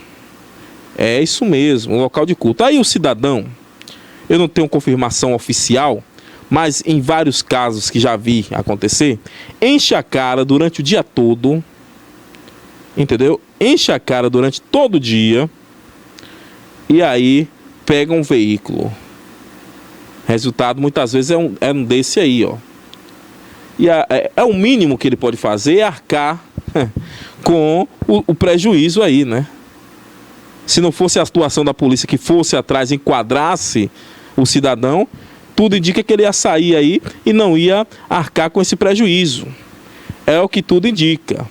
É isso mesmo, o local de culto. Aí o cidadão, eu não tenho confirmação oficial, mas em vários casos que já vi acontecer, enche a cara durante o dia todo, entendeu? Enche a cara durante todo o dia e aí pega um veículo. Resultado muitas vezes é um desse aí, ó. E o mínimo que ele pode fazer é arcar com o prejuízo aí, né? Se não fosse a atuação da polícia que fosse atrás, enquadrasse o cidadão, tudo indica que ele ia sair aí e não ia arcar com esse prejuízo. É o que tudo indica.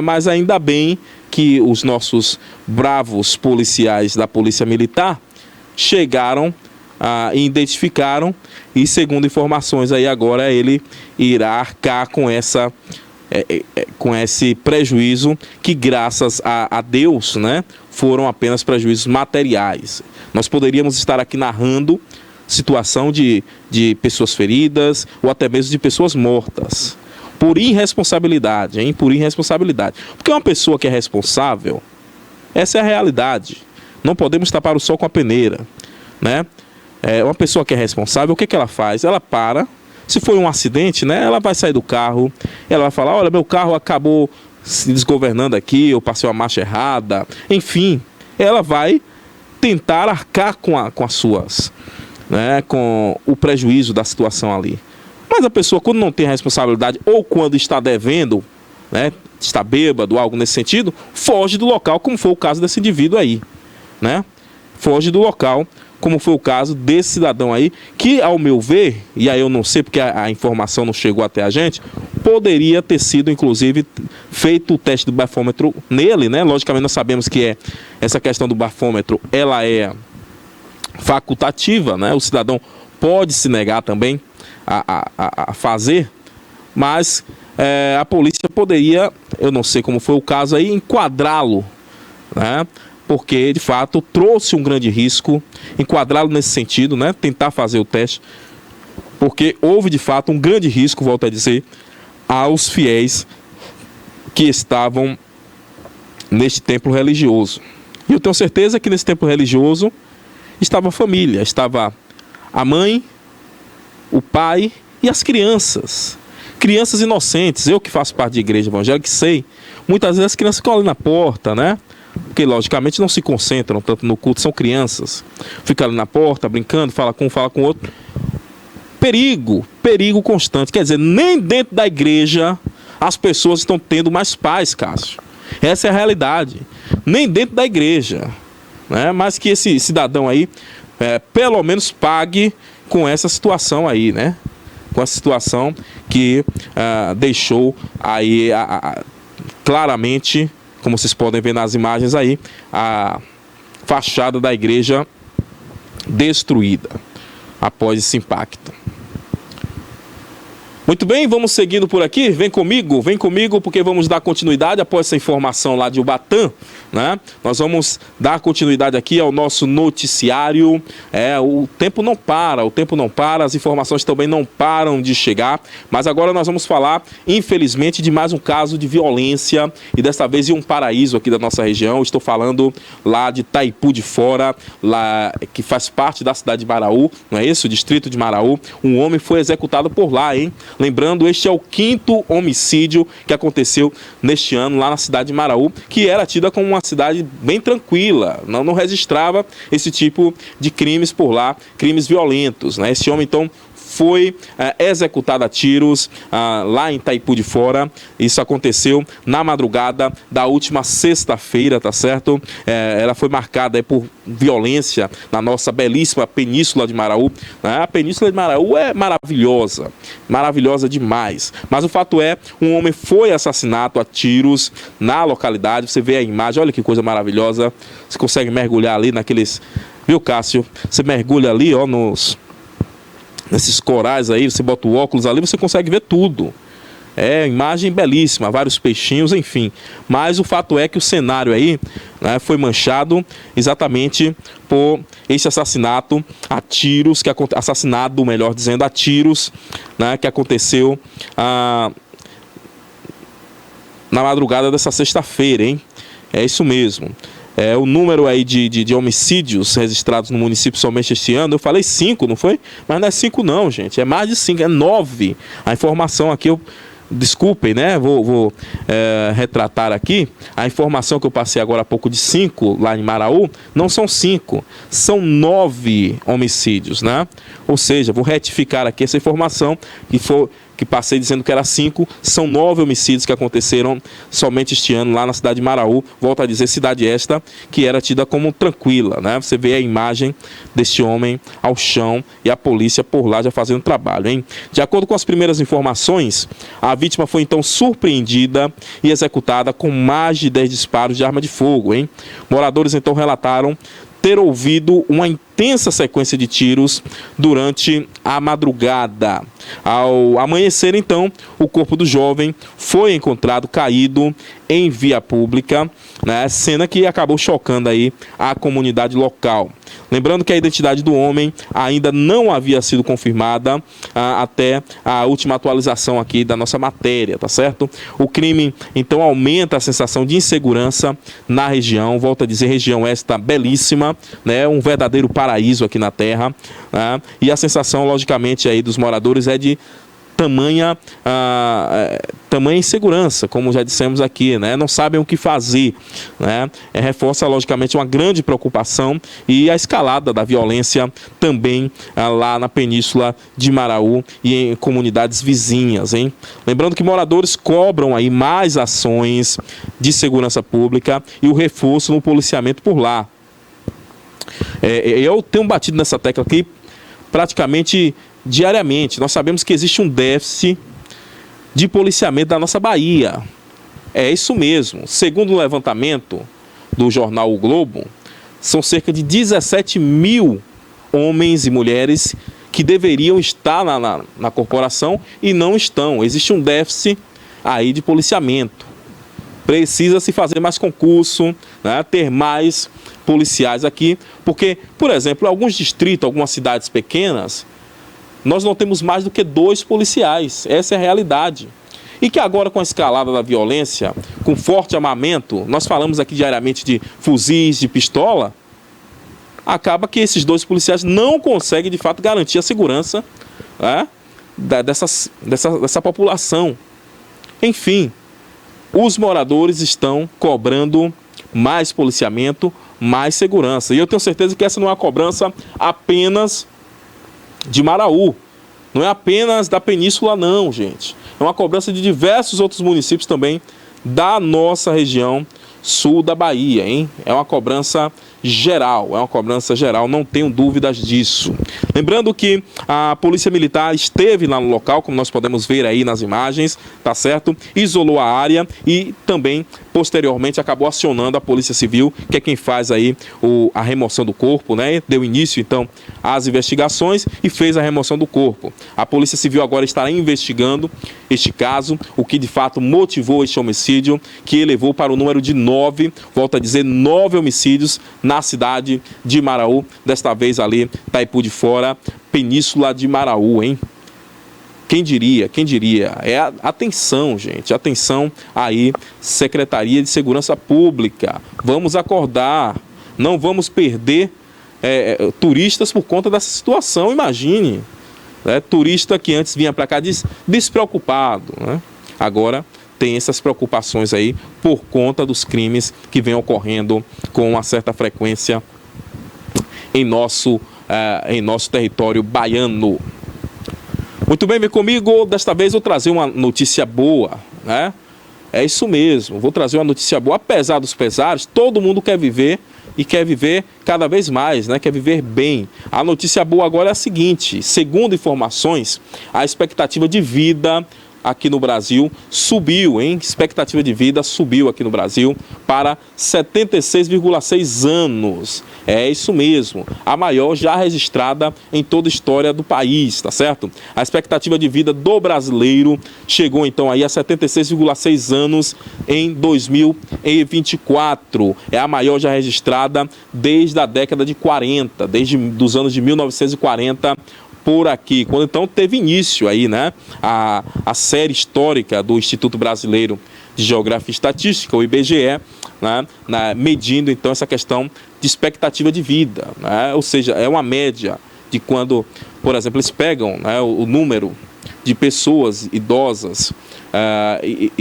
Mas ainda bem que os nossos bravos policiais da Polícia Militar chegaram e identificaram, e segundo informações aí agora ele irá arcar com esse prejuízo que, graças a Deus, né, foram apenas prejuízos materiais. Nós poderíamos estar aqui narrando situação de pessoas feridas ou até mesmo de pessoas mortas por irresponsabilidade, hein? Por irresponsabilidade. Porque uma pessoa que é responsável, essa é a realidade. Não podemos tapar o sol com a peneira, né? Uma pessoa que é responsável, o que ela faz? Ela para. Se foi um acidente, né, ela vai sair do carro, ela vai falar, olha, meu carro acabou se desgovernando aqui, eu passei uma marcha errada. Enfim, ela vai tentar arcar com as suas, né, com o prejuízo da situação ali. Mas a pessoa, quando não tem a responsabilidade ou quando está devendo, né, está bêbado, algo nesse sentido, foge do local, como foi o caso desse indivíduo aí, né? Foge do local, como foi o caso desse cidadão aí, que, ao meu ver, e aí eu não sei porque a informação não chegou até a gente, poderia ter sido, inclusive, feito o teste do bafômetro nele, né? Logicamente, nós sabemos que essa questão do bafômetro, ela é facultativa, né? O cidadão pode se negar também a fazer, mas a polícia poderia, eu não sei como foi o caso aí, enquadrá-lo, né? Porque, de fato, trouxe um grande risco, enquadrá-lo nesse sentido, né? Tentar fazer o teste, porque houve, de fato, um grande risco, volto a dizer, aos fiéis que estavam neste templo religioso. E eu tenho certeza que nesse templo religioso estava a família, estava a mãe, o pai e as crianças crianças inocentes. Eu que faço parte de igreja evangélica, sei, muitas vezes as crianças ficam ali na porta, né? Porque logicamente não se concentram tanto no culto, são crianças. Ficam ali na porta, brincando, fala com um, fala com o outro. Perigo constante. Quer dizer, nem dentro da igreja as pessoas estão tendo mais paz, Cássio. Essa é a realidade. Nem dentro da igreja, né? Mas que esse cidadão aí, pelo menos pague com essa situação aí, né? Com essa situação que deixou aí claramente, como vocês podem ver nas imagens aí, a fachada da igreja destruída após esse impacto. Muito bem, vamos seguindo por aqui. Vem comigo, porque vamos dar continuidade após essa informação lá de Ubatã, né? Nós vamos dar continuidade aqui ao nosso noticiário. O tempo não para, as informações também não param de chegar. Mas agora nós vamos falar, infelizmente, de mais um caso de violência e desta vez em um paraíso aqui da nossa região. Estou falando lá de Itaipu de Fora, lá, que faz parte da cidade de Maraú, não é isso? O distrito de Maraú. Um homem foi executado por lá, hein? Lembrando, este é o 5º homicídio que aconteceu neste ano lá na cidade de Maraú, que era tida como uma cidade bem tranquila, não registrava esse tipo de crimes por lá, crimes violentos, né? Esse homem, então, foi executado a tiros lá em Itaipu de Fora. Isso aconteceu na madrugada da última sexta-feira, tá certo? Ela foi marcada aí por violência na nossa belíssima Península de Maraú, né? A Península de Maraú é maravilhosa demais. Mas o fato é, um homem foi assassinado a tiros na localidade. Você vê a imagem, olha que coisa maravilhosa. Você consegue mergulhar ali naqueles... Viu, Cássio? Você mergulha ali, ó, nesses corais aí, você bota o óculos ali, você consegue ver tudo. Imagem belíssima, vários peixinhos, enfim. Mas o fato é que o cenário aí, né, foi manchado exatamente por esse assassinato a tiros, assassinado, melhor dizendo, a tiros, né, que aconteceu na madrugada dessa sexta-feira, hein? É isso mesmo. O número aí de homicídios registrados no município somente este ano, eu falei 5, não foi? Mas não é 5 não, gente, é mais de 5, é 9. A informação aqui, desculpem, né? Vou retratar aqui. A informação que eu passei agora há pouco de 5 lá em Maraú, não são 5, são 9 homicídios, né? Ou seja, vou retificar aqui essa informação que passei dizendo que era 5, são 9 homicídios que aconteceram somente este ano lá na cidade de Maraú. Volto a dizer, cidade esta que era tida como tranquila, né? Você vê a imagem deste homem ao chão e a polícia por lá já fazendo trabalho, hein? De acordo com as primeiras informações, a vítima foi então surpreendida e executada com mais de 10 disparos de arma de fogo, hein? Moradores então relataram ter ouvido uma intensa sequência de tiros durante a madrugada. Ao amanhecer, então, o corpo do jovem foi encontrado caído em via pública, né? Cena que acabou chocando aí a comunidade local. Lembrando que a identidade do homem ainda não havia sido confirmada até a última atualização aqui da nossa matéria, tá certo? O crime, então, aumenta a sensação de insegurança na região. Volto a dizer, região esta belíssima, né? Um verdadeiro paraíso aqui na terra, né? E a sensação, logicamente, aí dos moradores é de tamanha insegurança, como já dissemos aqui, né? Não sabem o que fazer, né? Reforça, logicamente, uma grande preocupação e a escalada da violência também lá na Península de Maraú e em comunidades vizinhas, hein? Lembrando que moradores cobram aí mais ações de segurança pública e o reforço no policiamento por lá. Eu tenho batido nessa tecla aqui praticamente diariamente. Nós sabemos que existe um déficit de policiamento da nossa Bahia. É isso mesmo. Segundo o levantamento do jornal O Globo, são cerca de 17 mil homens e mulheres que deveriam estar na corporação e não estão. Existe um déficit aí de policiamento. Precisa se fazer mais concurso, né? Ter mais policiais aqui, porque, por exemplo, em alguns distritos, algumas cidades pequenas, nós não temos mais do que 2 policiais. Essa é a realidade. E que agora, com a escalada da violência, com forte armamento, nós falamos aqui diariamente de fuzis, de pistola, acaba que esses 2 policiais não conseguem, de fato, garantir a segurança, né, dessa população. Enfim, os moradores estão cobrando mais policiamento, mais segurança. E eu tenho certeza que essa não é uma cobrança apenas de Maraú. Não é apenas da Península, não, gente. É uma cobrança de diversos outros municípios também da nossa região sul da Bahia, hein? É uma cobrança geral, não tenho dúvidas disso. Lembrando que a Polícia Militar esteve lá no local, como nós podemos ver aí nas imagens, tá certo? Isolou a área e também, posteriormente, acabou acionando a Polícia Civil, que é quem faz aí a remoção do corpo, né? Deu início, então, às investigações e fez a remoção do corpo. A Polícia Civil agora estará investigando este caso, o que de fato motivou este homicídio, que elevou para o número de 9, volto a dizer, 9 homicídios na cidade de Maraú, desta vez ali, Itaipu de Fora, Península de Maraú, hein? Quem diria? Atenção, gente, atenção aí, Secretaria de Segurança Pública, vamos acordar, não vamos perder turistas por conta dessa situação, imagine, né? Turista que antes vinha para cá despreocupado, né? Agora tem essas preocupações aí por conta dos crimes que vêm ocorrendo com uma certa frequência em nosso território baiano. Muito bem, vem comigo, desta vez vou trazer uma notícia boa, né? É isso mesmo, vou trazer uma notícia boa. Apesar dos pesares, todo mundo quer viver e quer viver cada vez mais, né? Quer viver bem. A notícia boa agora é a seguinte: segundo informações, a expectativa de vida aqui no Brasil subiu, hein? Expectativa de vida subiu aqui no Brasil para 76,6 anos. É isso mesmo, a maior já registrada em toda a história do país, tá certo? A expectativa de vida do brasileiro chegou então aí a 76,6 anos em 2024. É a maior já registrada desde a década de 40, desde os anos de 1940, por aqui, quando então teve início aí, né, a série histórica do Instituto Brasileiro de Geografia e Estatística, o IBGE, né, medindo então essa questão de expectativa de vida, né, ou seja, é uma média de quando, por exemplo, eles pegam, né, o número de pessoas idosas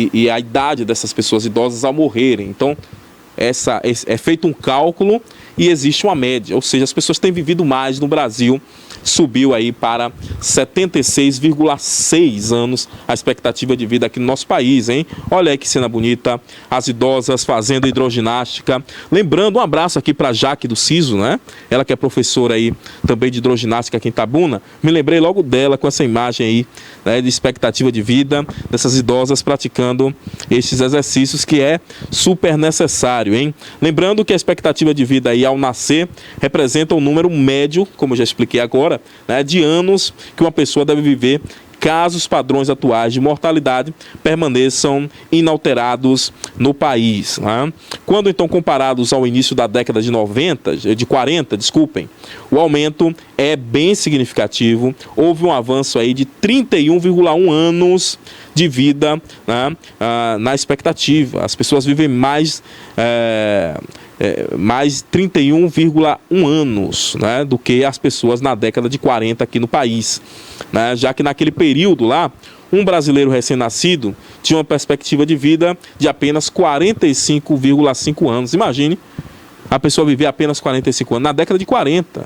e a idade dessas pessoas idosas ao morrerem. Então, é feito um cálculo e existe uma média, ou seja, as pessoas têm vivido mais no Brasil. Subiu aí para 76,6 anos a expectativa de vida aqui no nosso país, hein? Olha aí que cena bonita, as idosas fazendo hidroginástica. Lembrando, um abraço aqui para Jaque do Ciso, né? Ela que é professora aí também de hidroginástica aqui em Itabuna. Me lembrei logo dela com essa imagem aí, né, de expectativa de vida dessas idosas praticando estes exercícios que é super necessário, hein? Lembrando que a expectativa de vida aí ao nascer representa um número médio, como eu já expliquei agora, né, de anos que uma pessoa deve viver caso os padrões atuais de mortalidade permaneçam inalterados no país, né? Quando então comparados ao início da década de 40, o aumento é bem significativo. Houve um avanço aí de 31,1 anos de vida, né, na expectativa. As pessoas vivem mais 31,1 anos, né, do que as pessoas na década de 40 aqui no país, né, já que naquele período lá, um brasileiro recém-nascido tinha uma perspectiva de vida de apenas 45,5 anos. Imagine a pessoa viver apenas 45 anos. Na década de 40,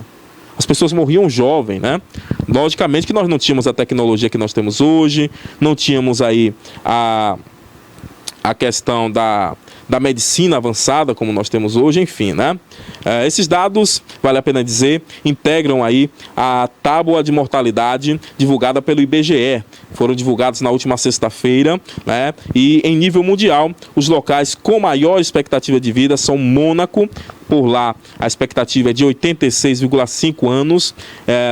as pessoas morriam jovem, né? Logicamente que nós não tínhamos a tecnologia que nós temos hoje, não tínhamos aí a questão da medicina avançada como nós temos hoje, enfim, né? Esses dados, vale a pena dizer, integram aí a tábua de mortalidade divulgada pelo IBGE. Foram divulgados na última sexta-feira, né? E em nível mundial, os locais com maior expectativa de vida são Mônaco, por lá a expectativa é de 86,5 anos,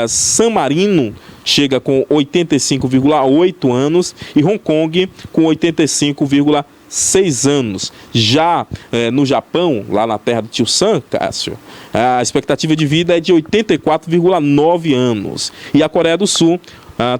San Marino chega com 85,8 anos e Hong Kong com 85,6 anos. Já no Japão, lá na terra do tio Sam, Cássio, a expectativa de vida é de 84,9 anos. E a Coreia do Sul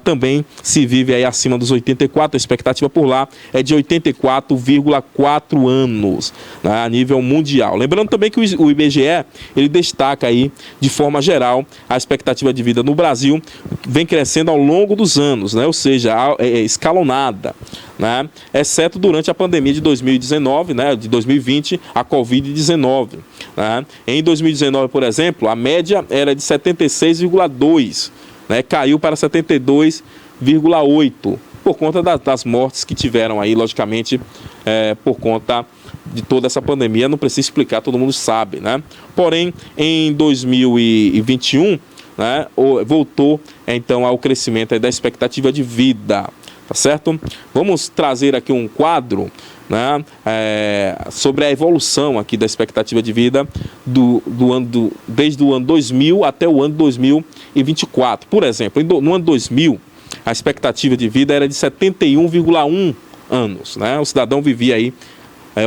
também se vive aí acima dos 84, a expectativa por lá é de 84,4 anos, né, a nível mundial. Lembrando também que o IBGE, ele destaca aí, de forma geral, a expectativa de vida no Brasil vem crescendo ao longo dos anos, né, ou seja, escalonada, né, exceto durante a pandemia de 2019, né, de 2020, a Covid-19. Né. Em 2019, por exemplo, a média era de 76,2, né, caiu para 72,8 por conta das mortes que tiveram aí, logicamente, por conta de toda essa pandemia. Não preciso explicar, todo mundo sabe, né? Porém, em 2021, né, voltou então ao crescimento aí da expectativa de vida, tá certo? Vamos trazer aqui um quadro, né, sobre a evolução aqui da expectativa de vida desde o ano 2000 até o ano 2024. Por exemplo, no ano 2000, a expectativa de vida era de 71,1 anos, né? O cidadão vivia aí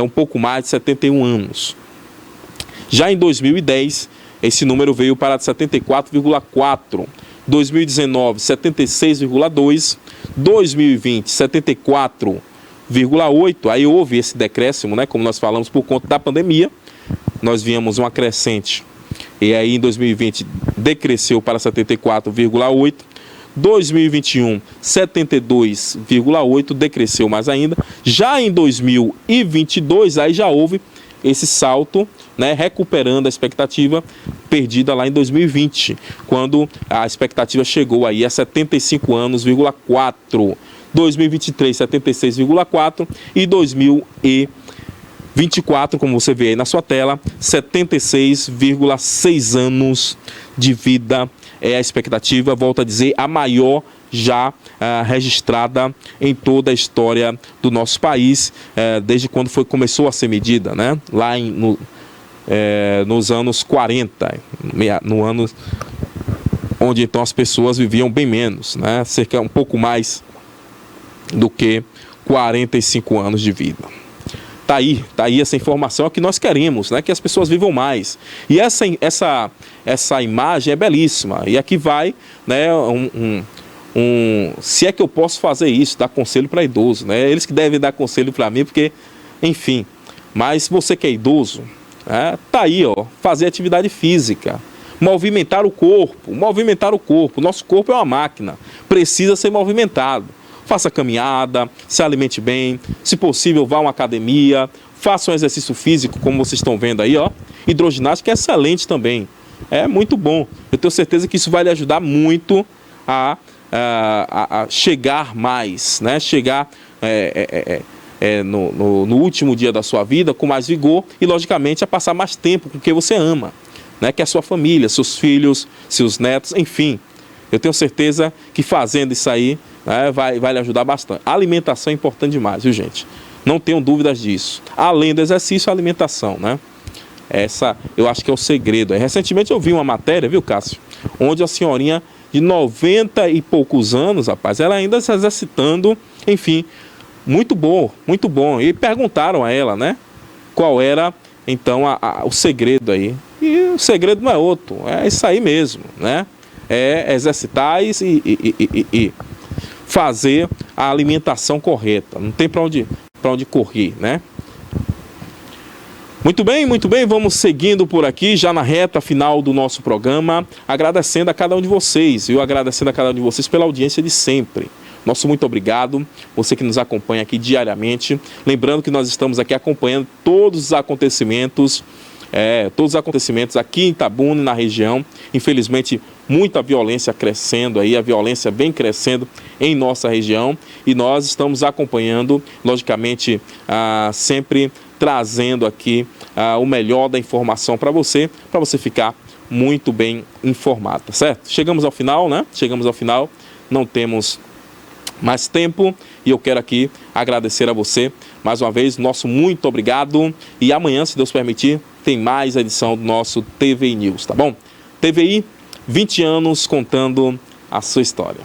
um pouco mais de 71 anos. Já em 2010, esse número veio para 74,4. 2019, 76,2. 2020, 74,8. Aí houve esse decréscimo, né? Como nós falamos, por conta da pandemia. Nós víamos uma crescente. E aí em 2020 decresceu para 74,8. 2021, 72,8, decresceu mais ainda. Já em 2022, aí já houve esse salto, né, recuperando a expectativa perdida lá em 2020, quando a expectativa chegou aí a 75 anos,4. 2023, 76,4 e 2024, como você vê aí na sua tela, 76,6 anos de vida é a expectativa, volto a dizer, a maior já registrada em toda a história do nosso país, desde quando começou a ser medida, né? Lá nos anos 40, no ano onde então as pessoas viviam bem menos, né? Cerca um pouco mais do que 45 anos de vida. Tá aí essa informação, é o que nós queremos, né? Que as pessoas vivam mais. E essa imagem é belíssima. E aqui vai, né, se é que eu posso fazer isso, dar conselho para idoso, né? Eles que devem dar conselho para mim, porque, enfim. Mas você que é idoso, tá aí, ó, fazer atividade física, movimentar o corpo. Nosso corpo é uma máquina, precisa ser movimentado. Faça caminhada, se alimente bem, se possível vá a uma academia, faça um exercício físico, como vocês estão vendo aí, ó. Hidroginástica é excelente também, é muito bom. Eu tenho certeza que isso vai lhe ajudar muito a chegar mais, né? Chegar no último dia da sua vida com mais vigor e, logicamente, a passar mais tempo com quem você ama, né? Que é a sua família, seus filhos, seus netos, enfim. Eu tenho certeza que fazendo isso aí, né, vai lhe ajudar bastante. A alimentação é importante demais, viu, gente? Não tenham dúvidas disso. Além do exercício, a alimentação, né? Essa, eu acho que é o segredo. Recentemente eu vi uma matéria, viu, Cássio? Onde a senhorinha de 90 e poucos anos, rapaz, ela ainda se exercitando, enfim, muito bom, muito bom. E perguntaram a ela, né, qual era, então, o segredo aí. E o segredo não é outro, é isso aí mesmo, né? É exercitar e fazer a alimentação correta. Não tem para onde correr, né? Muito bem, vamos seguindo por aqui, já na reta final do nosso programa, agradecendo a cada um de vocês, viu? Agradecendo a cada um de vocês pela audiência de sempre. Nosso muito obrigado, você que nos acompanha aqui diariamente. Lembrando que nós estamos aqui acompanhando todos os acontecimentos aqui em Itabuna, na região. Infelizmente, muita violência crescendo aí, a violência vem crescendo em nossa região e nós estamos acompanhando, logicamente, sempre trazendo aqui o melhor da informação para você ficar muito bem informado, tá certo? Chegamos ao final, né? Não temos mais tempo e eu quero aqui agradecer a você mais uma vez, nosso muito obrigado e amanhã, se Deus permitir, tem mais edição do nosso TVI News, tá bom? TVI, 20 anos contando a sua história.